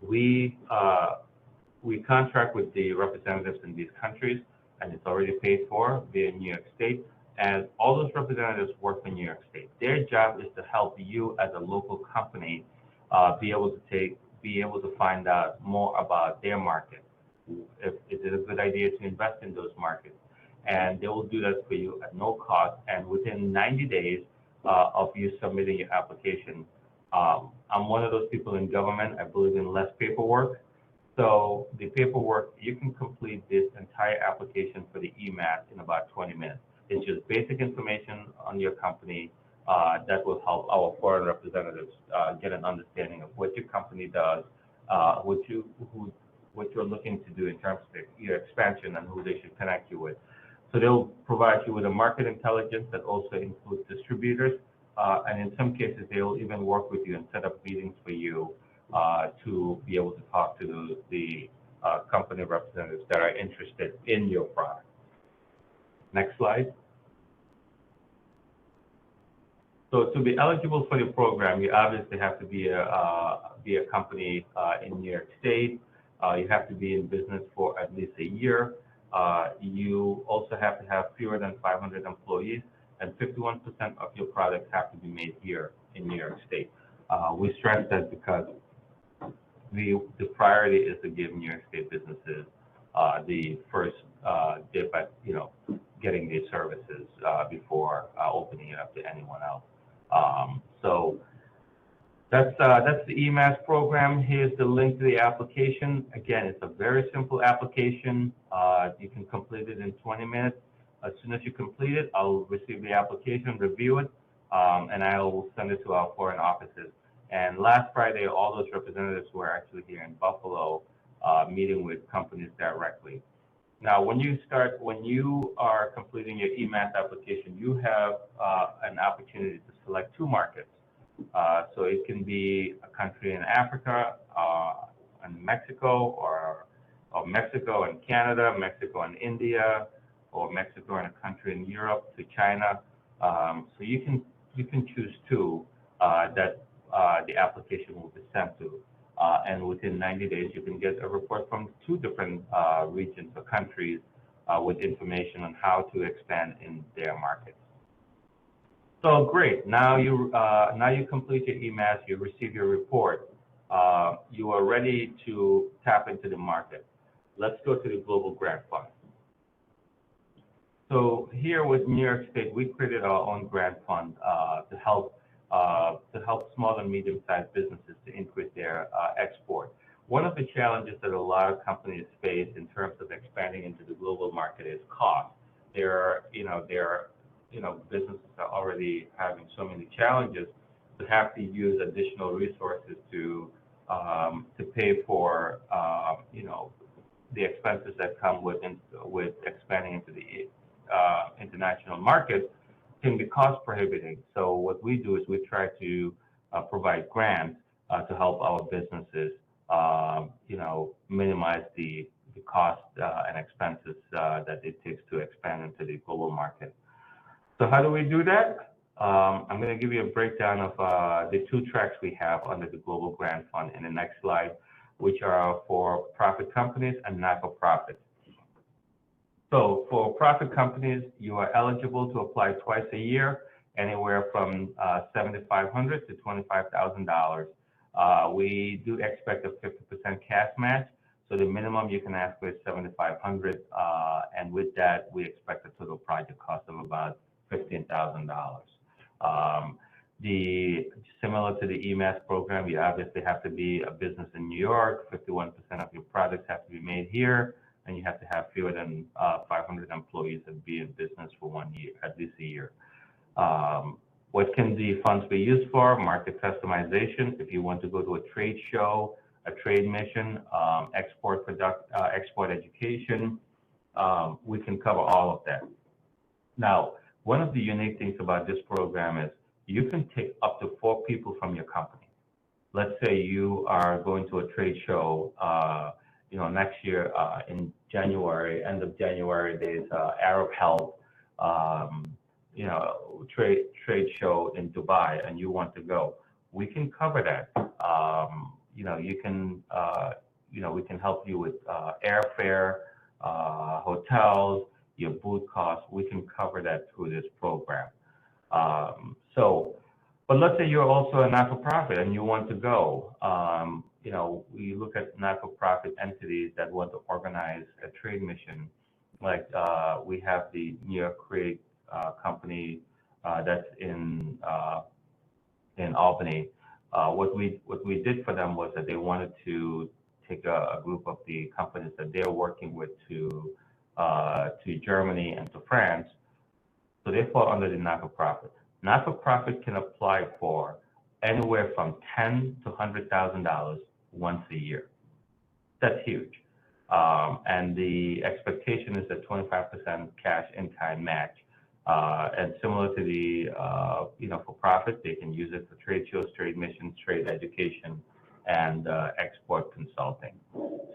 we contract with the representatives in these countries, and it's already paid for via New York State. And all those representatives work in New York State. Their job is to help you as a local company be able to find out more about their market. Is it a good idea to invest in those markets? And they will do that for you at no cost. And within 90 days of you submitting your application, I'm one of those people in government. I believe in less paperwork. So the paperwork, you can complete this entire application for the EMAS in about 20 minutes. It's just basic information on your company that will help our foreign representatives get an understanding of what your company does, what you're looking to do in terms of your expansion and who they should connect you with. So they'll provide you with a market intelligence that also includes distributors, and in some cases they will even work with you and set up meetings for you to be able to talk to the company representatives that are interested in your product. Next slide. So to be eligible for the program, you obviously have to be a company in New York State. You have to be in business for at least a year. You also have to have fewer than 500 employees, and 51% of your products have to be made here in New York State. We stress that because the priority is to give New York State businesses the first dip at getting these services before opening it up to anyone else. So that's the EMAS program. Here's the link to the application. Again, it's a very simple application. You can complete it in 20 minutes. As soon as you complete it, I'll receive the application, review it, and I will send it to our foreign offices. And last Friday, all those representatives were actually here in Buffalo meeting with companies directly. Now, when you are completing your EMAS application, you have an opportunity to select 2 markets. So it can be a country in Africa, and Mexico, or Mexico and Canada, Mexico and India, or Mexico and a country in Europe to China. So you can choose 2 that the application will be sent to. And within 90 days, you can get a report from 2 different regions or countries with information on how to expand in their markets. So great. Now you complete your EMAS, you receive your report. You are ready to tap into the market. Let's go to the Global Grant Fund. So here with New York State, we created our own grant fund to help small and medium-sized businesses to increase their export. One of the challenges that a lot of companies face in terms of expanding into the global market is cost. Businesses are already having so many challenges to have to use additional resources to pay for the expenses that come with expanding into the international market can be cost prohibiting. So what we do is we try to provide grants to help our businesses, minimize the cost and expenses that it takes to expand into the global market. So how do we do that? I'm going to give you a breakdown of the 2 tracks we have under the Global Grant Fund in the next slide, which are for profit companies and not-for-profit. So for profit companies, you are eligible to apply twice a year, anywhere from $7,500 to $25,000. We do expect a 50% cash match, so the minimum you can ask for is $7,500, and with that, we expect a total project cost of about $15,000. Similar to the EMAS program, you obviously have to be a business in New York. 51% of your products have to be made here, and you have to have fewer than 500 employees and be in business for 1 year, at least a year. What can the funds be used for? Market customization. If you want to go to a trade show, a trade mission, export education, we can cover all of that. Now, one of the unique things about this program is you can take up to 4 people from your company. Let's say you are going to a trade show, next year in January, end of January, there's Arab Health, trade show in Dubai, and you want to go. We can cover that. We can help you with airfare, hotels, your booth costs. We can cover that through this program. But let's say you're also a not-for-profit and you want to go. We look at not-for-profit entities that want to organize a trade mission. Like we have the New York Create company that's in Albany. What we did for them was that they wanted to take a group of the companies that they're working with to Germany and to France. So they fall under the not-for-profit. Not-for-profit can apply for anywhere from $10,000 to $100,000 once a year. That's huge. And the expectation is that 25% cash in-kind match. And similar to the for-profit, they can use it for trade shows, trade missions, trade education, and export consulting.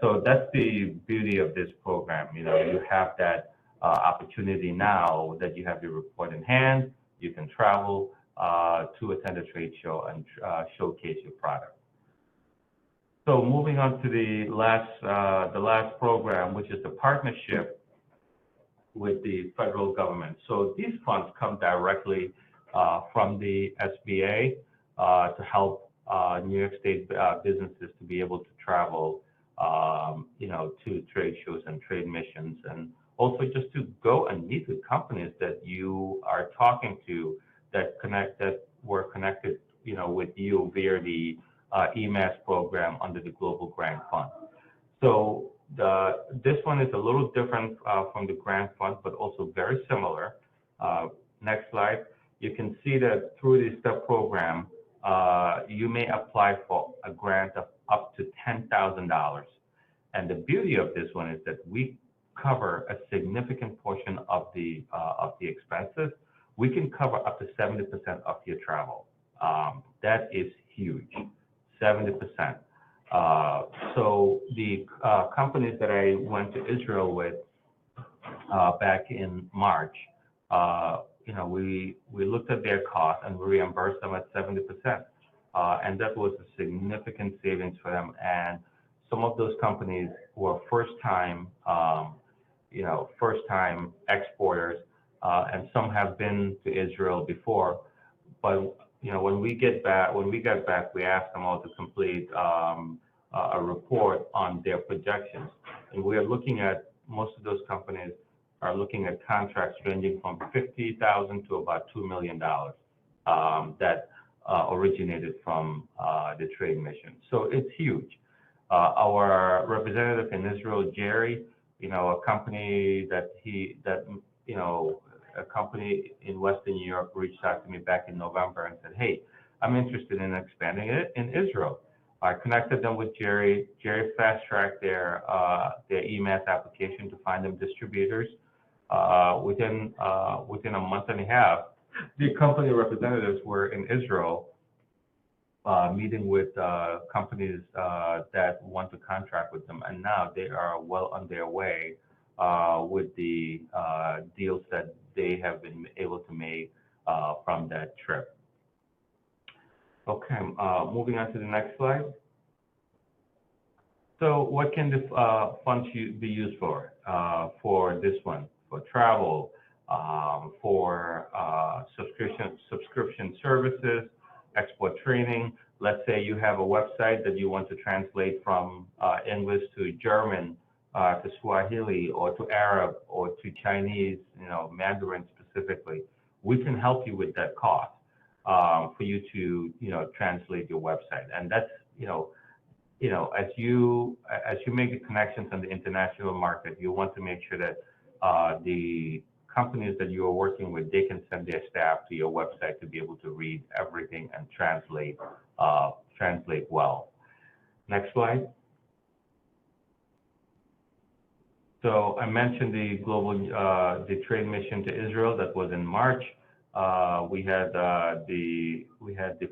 So that's the beauty of this program. You have that opportunity now that you have your report in hand. You can travel to attend a trade show and showcase your product. So moving on to the last program, which is the partnership with the federal government. So these funds come directly from the SBA to help New York State businesses to be able to travel, to trade shows and trade missions, and also just to go and meet with companies that you are talking to that were connected, with you via the EMAS program under the Global Grant Fund. So this one is a little different from the grant fund, but also very similar. Next slide. You can see that through the STEP program, you may apply for a grant of up to $10,000. And the beauty of this one is that we cover a significant portion of the expenses. We can cover up to 70% of your travel. That is huge, 70%. So the companies that I went to Israel with back in March, we looked at their costs and we reimbursed them at 70%. And that was a significant savings for them. And some of those companies were first-time exporters, and some have been to Israel before. But when we got back, we asked them all to complete a report on their projections, and we are looking at most of those companies are looking at contracts ranging from $50,000 to about $2 million that originated from the trade mission. So it's huge. Our representative in Israel, Jerry, a company a company in Western New York reached out to me back in November and said, hey, I'm interested in expanding it in Israel. I connected them with Jerry. Jerry fast-tracked their EMAS application to find them distributors. Within a month and a half, the company representatives were in Israel meeting with companies that want to contract with them, and now they are well on their way with the deals that they have been able to make from that trip. Okay, moving on to the next slide. So what can the funds be used for? For this one, for travel, for subscription services, export training. Let's say you have a website that you want to translate from English to German, to Swahili, or to Arab, or to Chinese, Mandarin specifically. We can help you with that cost for you to, translate your website. And that's, as you make the connections on the international market, you want to make sure that the companies that you are working with, they can send their staff to your website to be able to read everything and translate well. Next slide. So I mentioned the trade mission to Israel that was in March. We had the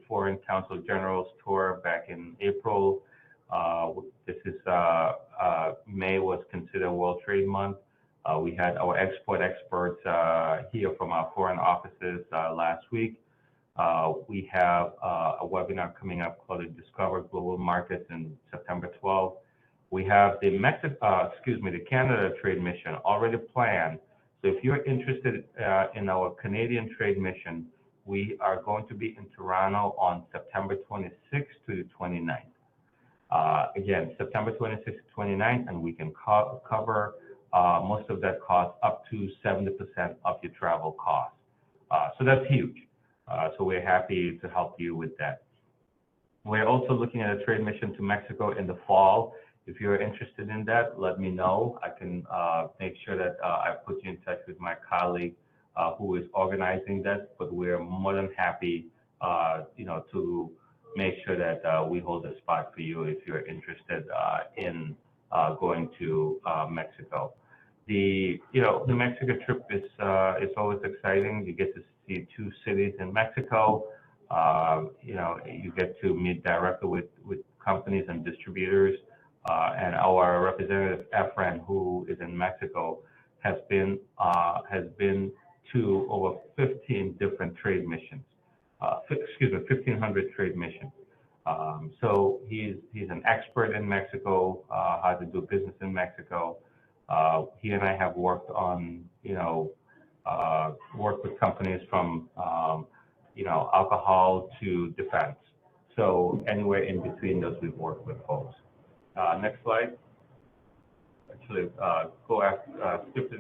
Foreign Council Generals tour back in April. This is May was considered World Trade Month. We had our export experts here from our foreign offices last week. We have a webinar coming up called Discover Global Markets in September 12th. We have the Canada Trade Mission already planned. So if you're interested in our Canadian Trade Mission, we are going to be in Toronto on September 26th to the 29th. Again, September 26th to 29th, and we can cover most of that cost up to 70% of your travel cost. So that's huge. So we're happy to help you with that. We're also looking at a trade mission to Mexico in the fall. If you're interested in that, let me know. I can make sure that I put you in touch with my colleague who is organizing that. But we're more than happy, to make sure that we hold a spot for you if you're interested in going to Mexico. The Mexico trip is always exciting. You get to see 2 cities in Mexico. You get to meet directly with companies and distributors. And our representative, Efren, who is in Mexico, has been to over 15 different trade missions. 1,500 trade missions. So he's an expert in Mexico, how to do business in Mexico. He and I have worked on, worked with companies from, alcohol to defense. So anywhere in between those, we've worked with folks. Next slide. Actually, skip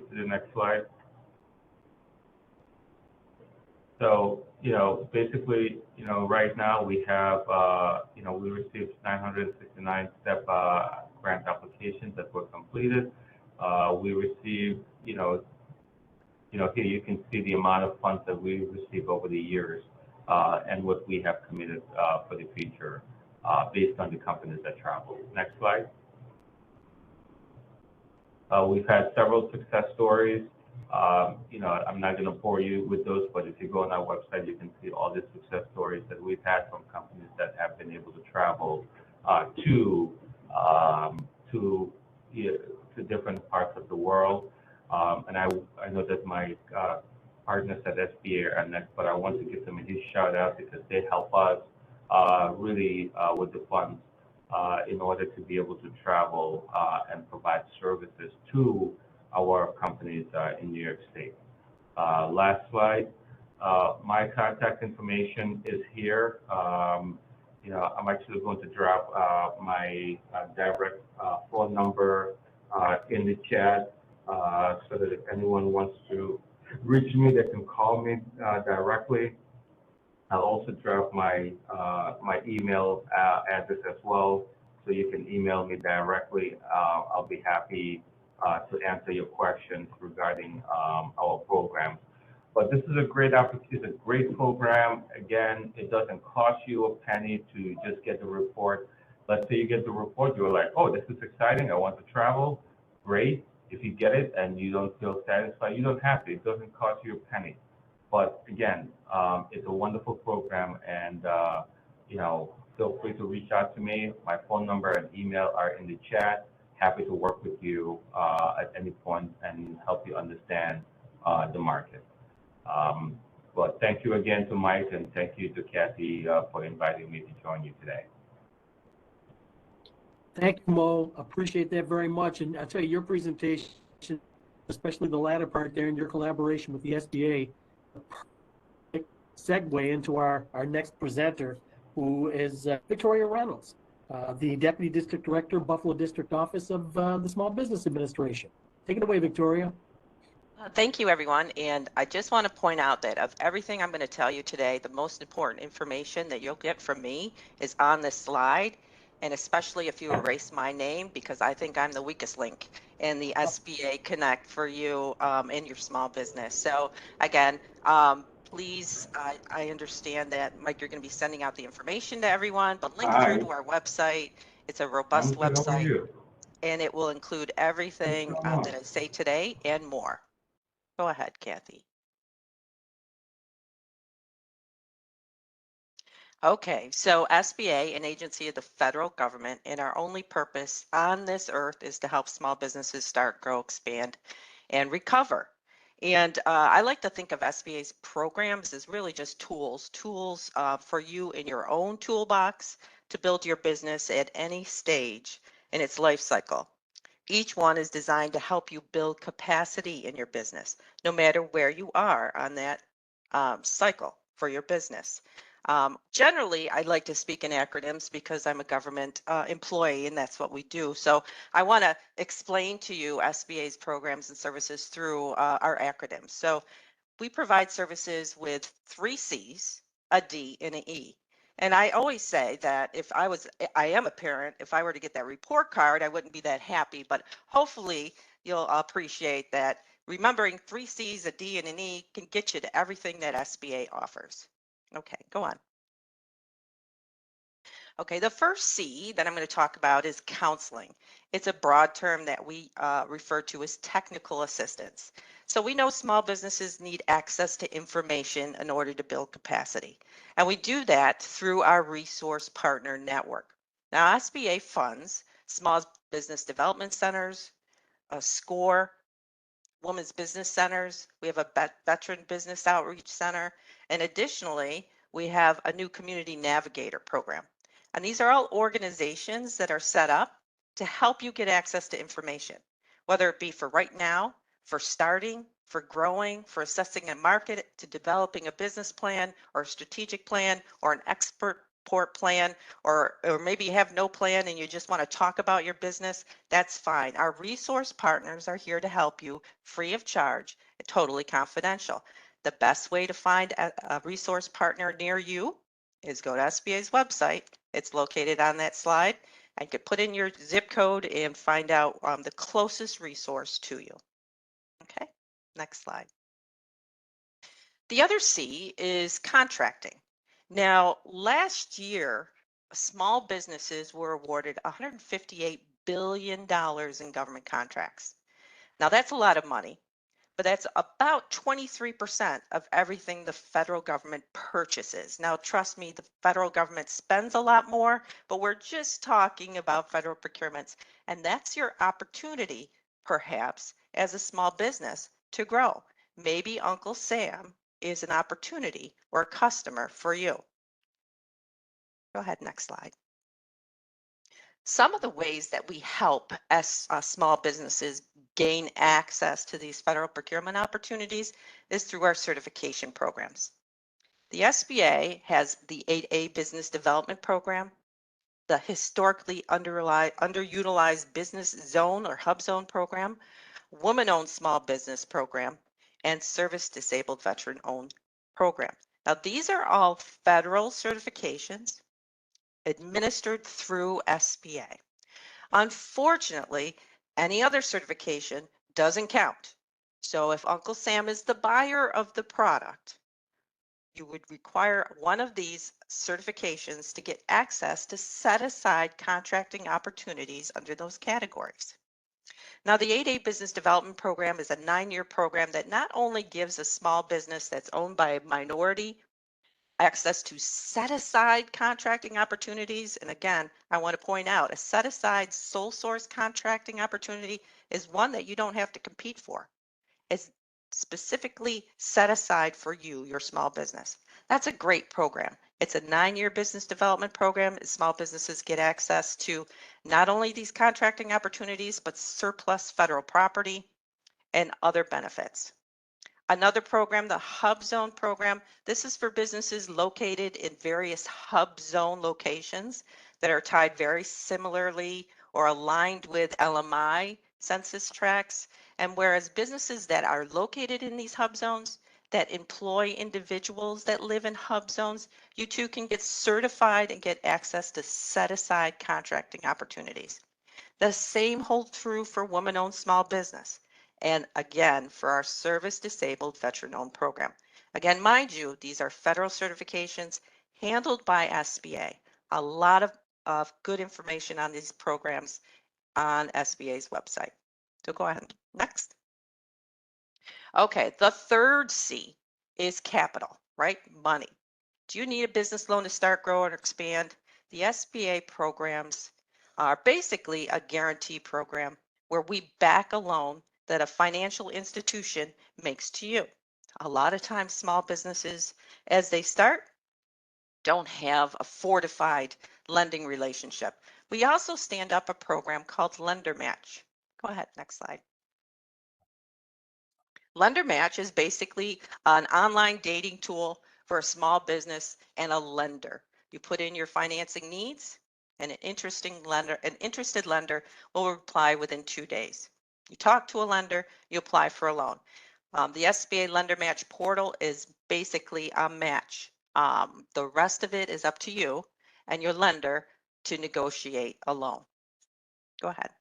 to the next slide. So, basically, right now we have, we received 969 STEP grant applications that were completed. We received, here you can see the amount of funds that we received over the years and what we have committed for the future based on the companies that travel. Next slide. We've had several success stories. I'm not going to bore you with those, but if you go on our website, you can see all the success stories that we've had from companies that have been able to travel to different parts of the world. And I know that my partners at SBA are next, but I want to give them a huge shout out because they help us really with the funds in order to be able to travel and provide services to our companies in New York State. Last slide. My contact information is here. I'm actually going to drop my direct phone number in the chat so that if anyone wants to reach me, they can call me directly. I'll also drop my email address as well, so you can email me directly. I'll be happy to answer your questions regarding our program. But this is a great opportunity, it's a great program. Again, it doesn't cost you a penny to just get the report. Let's say you get the report, you're like, oh, this is exciting, I want to travel. Great. If you get it and you don't feel satisfied, you don't have to. It doesn't cost you a penny. But again, it's a wonderful program, and feel free to reach out to me. My phone number and email are in the chat. Happy to work with you at any point and help you understand the market. But thank you again to Mike, and thank you to Kathy for inviting me to join you today. Thank you, Mo. Appreciate that very much. And I'll tell you, your presentation, especially the latter part there in your collaboration with the SBA, segue into our next presenter, who is Victoria Reynolds, the Deputy District Director, Buffalo District Office of the Small Business Administration. Take it away, Victoria. Thank you, everyone. And I just want to point out that of everything I'm going to tell you today, the most important information that you'll get from me is on this slide. And especially if you erase my name, because I think I'm the weakest link in the SBA Connect for you in your small business. So again, please, I understand that, Mike, you're going to be sending out the information to everyone, but link through to our website. It's a robust website. and it will include everything that I say today and more. Go ahead, Kathy. Okay, so SBA, an agency of the federal government, and our only purpose on this earth is to help small businesses start, grow, expand, and recover. And I like to think of SBA's programs as really just tools for you in your own toolbox to build your business at any stage in its life cycle. Each one is designed to help you build capacity in your business, no matter where you are on that cycle for your business. Generally, I like to speak in acronyms because I'm a government employee and that's what we do. So I want to explain to you SBA's programs and services through our acronyms. So we provide services with 3 C's, a D, and an E. And I always say that I am a parent, if I were to get that report card, I wouldn't be that happy, but hopefully you'll appreciate that remembering 3 C's, a D, and an E can get you to everything that SBA offers. Okay, go on. Okay, the first C that I'm going to talk about is counseling. It's a broad term that we refer to as technical assistance. So we know small businesses need access to information in order to build capacity. And we do that through our resource partner network. Now, SBA funds small business development centers, a SCORE, women's business centers. We have a veteran business outreach center. And additionally, we have a new community navigator program. And these are all organizations that are set up to help you get access to information, whether it be for right now, for starting, for growing, for assessing a market, to developing a business plan or a strategic plan or an expert plan, or maybe you have no plan and you just want to talk about your business, that's fine. Our resource partners are here to help you free of charge, totally confidential. The best way to find a resource partner near you is go to SBA's website. It's located on that slide. And you could put in your zip code and find out the closest resource to you. Okay, next slide. The other C is contracting. Now, last year, small businesses were awarded $158 billion in government contracts. Now, that's a lot of money, but that's about 23% of everything the federal government purchases. Now, trust me, the federal government spends a lot more, but we're just talking about federal procurements. And that's your opportunity, perhaps, as a small business to grow. Maybe Uncle Sam is an opportunity or a customer for you. Go ahead, next slide. Some of the ways that we help small businesses gain access to these federal procurement opportunities is through our certification programs. The SBA has the 8A Business Development Program, the historically underutilized Business Zone or Hub Zone Program, Woman-Owned Small Business Program, and Service Disabled Veteran-Owned Program. Now, these are all federal certifications administered through SBA. Unfortunately, any other certification doesn't count. So if Uncle Sam is the buyer of the product, you would require one of these certifications to get access to set aside contracting opportunities under those categories. Now, the 8A Business Development Program is a 9-year program that not only gives a small business that's owned by a minority access to set aside contracting opportunities. And again, I want to point out a set aside sole source contracting opportunity is one that you don't have to compete for. It's specifically set aside for you, your small business. That's a great program. It's a 9-year business development program. Small businesses get access to not only these contracting opportunities, but surplus federal property and other benefits. Another program, the Hub Zone program, this is for businesses located in various Hub Zone locations that are tied very similarly or aligned with LMI census tracts. And whereas businesses that are located in these Hub Zones that employ individuals that live in Hub Zones, you too can get certified and get access to set aside contracting opportunities. The same holds true for woman-owned small business. And again, for our service disabled veteran-owned program. Again, mind you, these are federal certifications handled by SBA. A lot of good information on these programs on SBA's website. So go ahead. Next. Okay, the third C is capital, right? Money. Do you need a business loan to start, grow, or expand? The SBA programs are basically a guarantee program where we back a loan that a financial institution makes to you. A lot of times, small businesses, as they start, don't have a fortified lending relationship. We also stand up a program called Lender Match. Go ahead, next slide. Lender Match is basically an online dating tool for a small business and a lender. You put in your financing needs, and an interested lender will reply within 2 days. You talk to a lender, you apply for a loan. The SBA Lender Match portal is basically a match. The rest of it is up to you and your lender to negotiate a loan. Go ahead.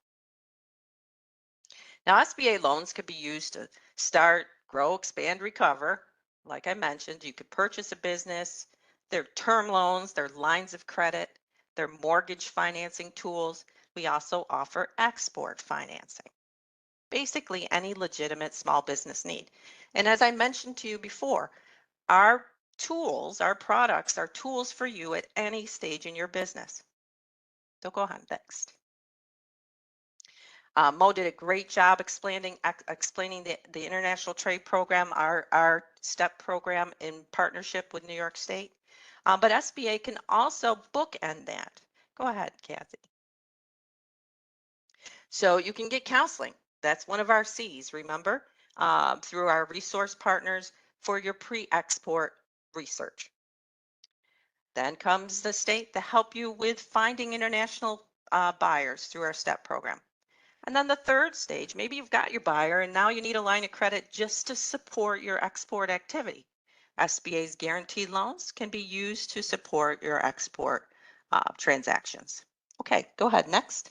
Now, SBA loans could be used to start, grow, expand, recover. Like I mentioned, you could purchase a business. They're term loans, they're lines of credit, they're mortgage financing tools. We also offer export financing. Basically, any legitimate small business need. And as I mentioned to you before, our tools, our products are tools for you at any stage in your business. So go ahead, next. Mo did a great job explaining the International Trade Program, our STEP program in partnership with New York State. But SBA can also bookend that. Go ahead, Kathy. So you can get counseling. That's one of our C's, remember? Through our resource partners for your pre-export research. Then comes the state to help you with finding international buyers through our STEP program. And then the third stage, maybe you've got your buyer and now you need a line of credit just to support your export activity. SBA's guaranteed loans can be used to support your export transactions. Okay, go ahead, next.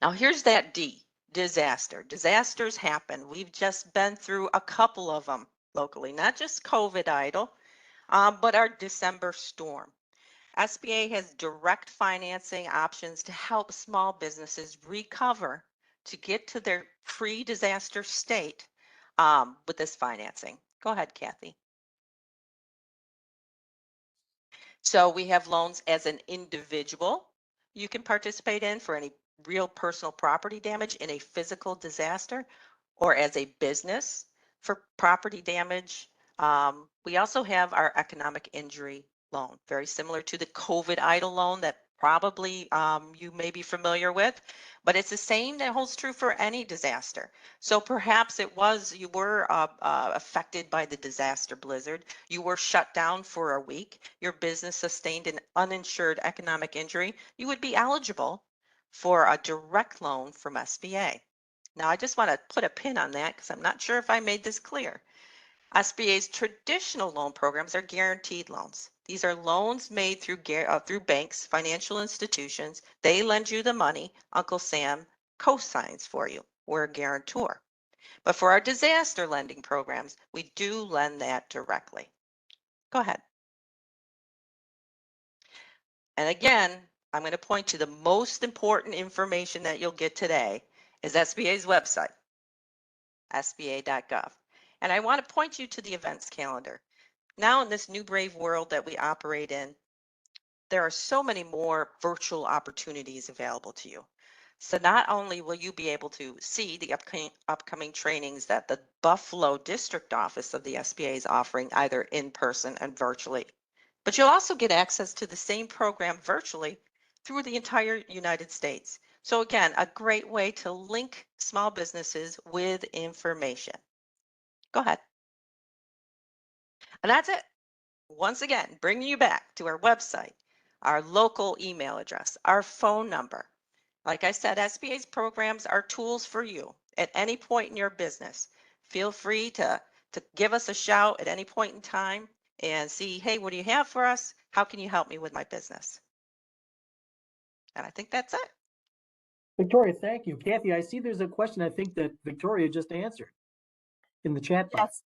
Now here's that D, disaster. Disasters happen. We've just been through a couple of them locally, not just COVID idle, but our December storm. SBA has direct financing options to help small businesses recover to get to their pre-disaster state with this financing. Go ahead, Kathy. So we have loans as an individual you can participate in for any real personal property damage in a physical disaster, or as a business for property damage. We also have our economic injury loan, very similar to the COVID idle loan that probably you may be familiar with, but it's the same that holds true for any disaster. So perhaps you were affected by the disaster blizzard, you were shut down for a week, your business sustained an uninsured economic injury, you would be eligible for a direct loan from SBA. Now, I just want to put a pin on that because I'm not sure if I made this clear. SBA's traditional loan programs are guaranteed loans. These are loans made through banks, financial institutions. They lend you the money. Uncle Sam co-signs for you. We're a guarantor. But for our disaster lending programs, we do lend that directly. Go ahead. And again, I'm going to point to the most important information that you'll get today is SBA's website, sba.gov. And I want to point you to the events calendar. Now in this new brave world that we operate in, there are so many more virtual opportunities available to you. So not only will you be able to see the upcoming trainings that the Buffalo District Office of the SBA is offering either in person and virtually, but you'll also get access to the same program virtually through the entire United States. So again, a great way to link small businesses with information. Go ahead. And that's it. Once again, bringing you back to our website, our local email address, our phone number. Like I said, SBA's programs are tools for you at any point in your business. Feel free to give us a shout at any point in time and see, hey, what do you have for us? How can you help me with my business? And I think that's it. Victoria, thank you. Kathy, I see there's a question I think that Victoria just answered in the chat box.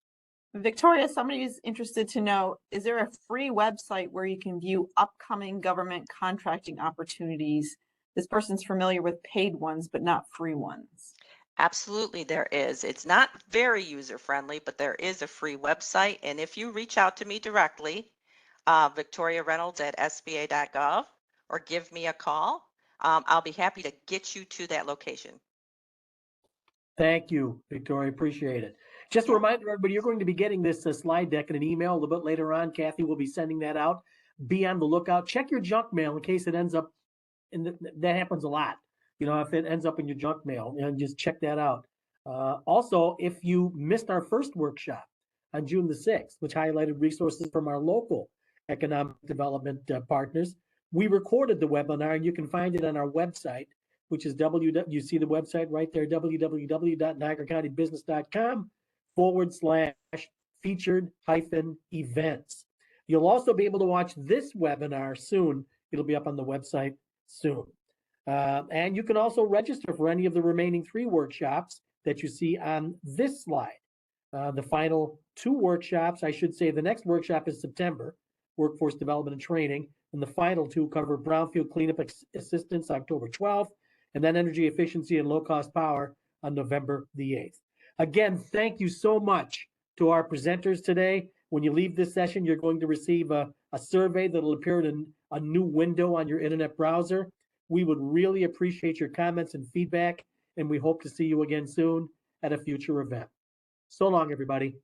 Yes. Victoria, somebody is interested to know, is there a free website where you can view upcoming government contracting opportunities this person's familiar with paid ones, but not free ones. Absolutely, there is. It's not very user-friendly, but there is a free website. And if you reach out to me directly, Victoria Reynolds at SBA.gov, or give me a call, I'll be happy to get you to that location. Thank you, Victoria. Appreciate it. Just a reminder, everybody, you're going to be getting this slide deck in an email a little bit later on. Kathy will be sending that out. Be on the lookout. Check your junk mail in case it ends up, that happens a lot. You know, if it ends up in your junk mail, and just check that out. Also, if you missed our first workshop on June the 6th, which highlighted resources from our local economic development partners, we recorded the webinar, and you can find it on our website, which is you see the website right there, www.niagaracountybusiness.com/featured-events. You'll also be able to watch this webinar soon. It'll be up on the website soon. And you can also register for any of the remaining 3 workshops that you see on this slide. The final 2 workshops, I should say, the next workshop is September, Workforce Development and Training, and the final 2 cover Brownfield Cleanup Assistance, October 12th, and then Energy Efficiency and Low-Cost Power on November the 8th. Again, thank you so much to our presenters today. When you leave this session, you're going to receive a survey that will appear in a new window on your internet browser. We would really appreciate your comments and feedback, and we hope to see you again soon at a future event. So long, everybody.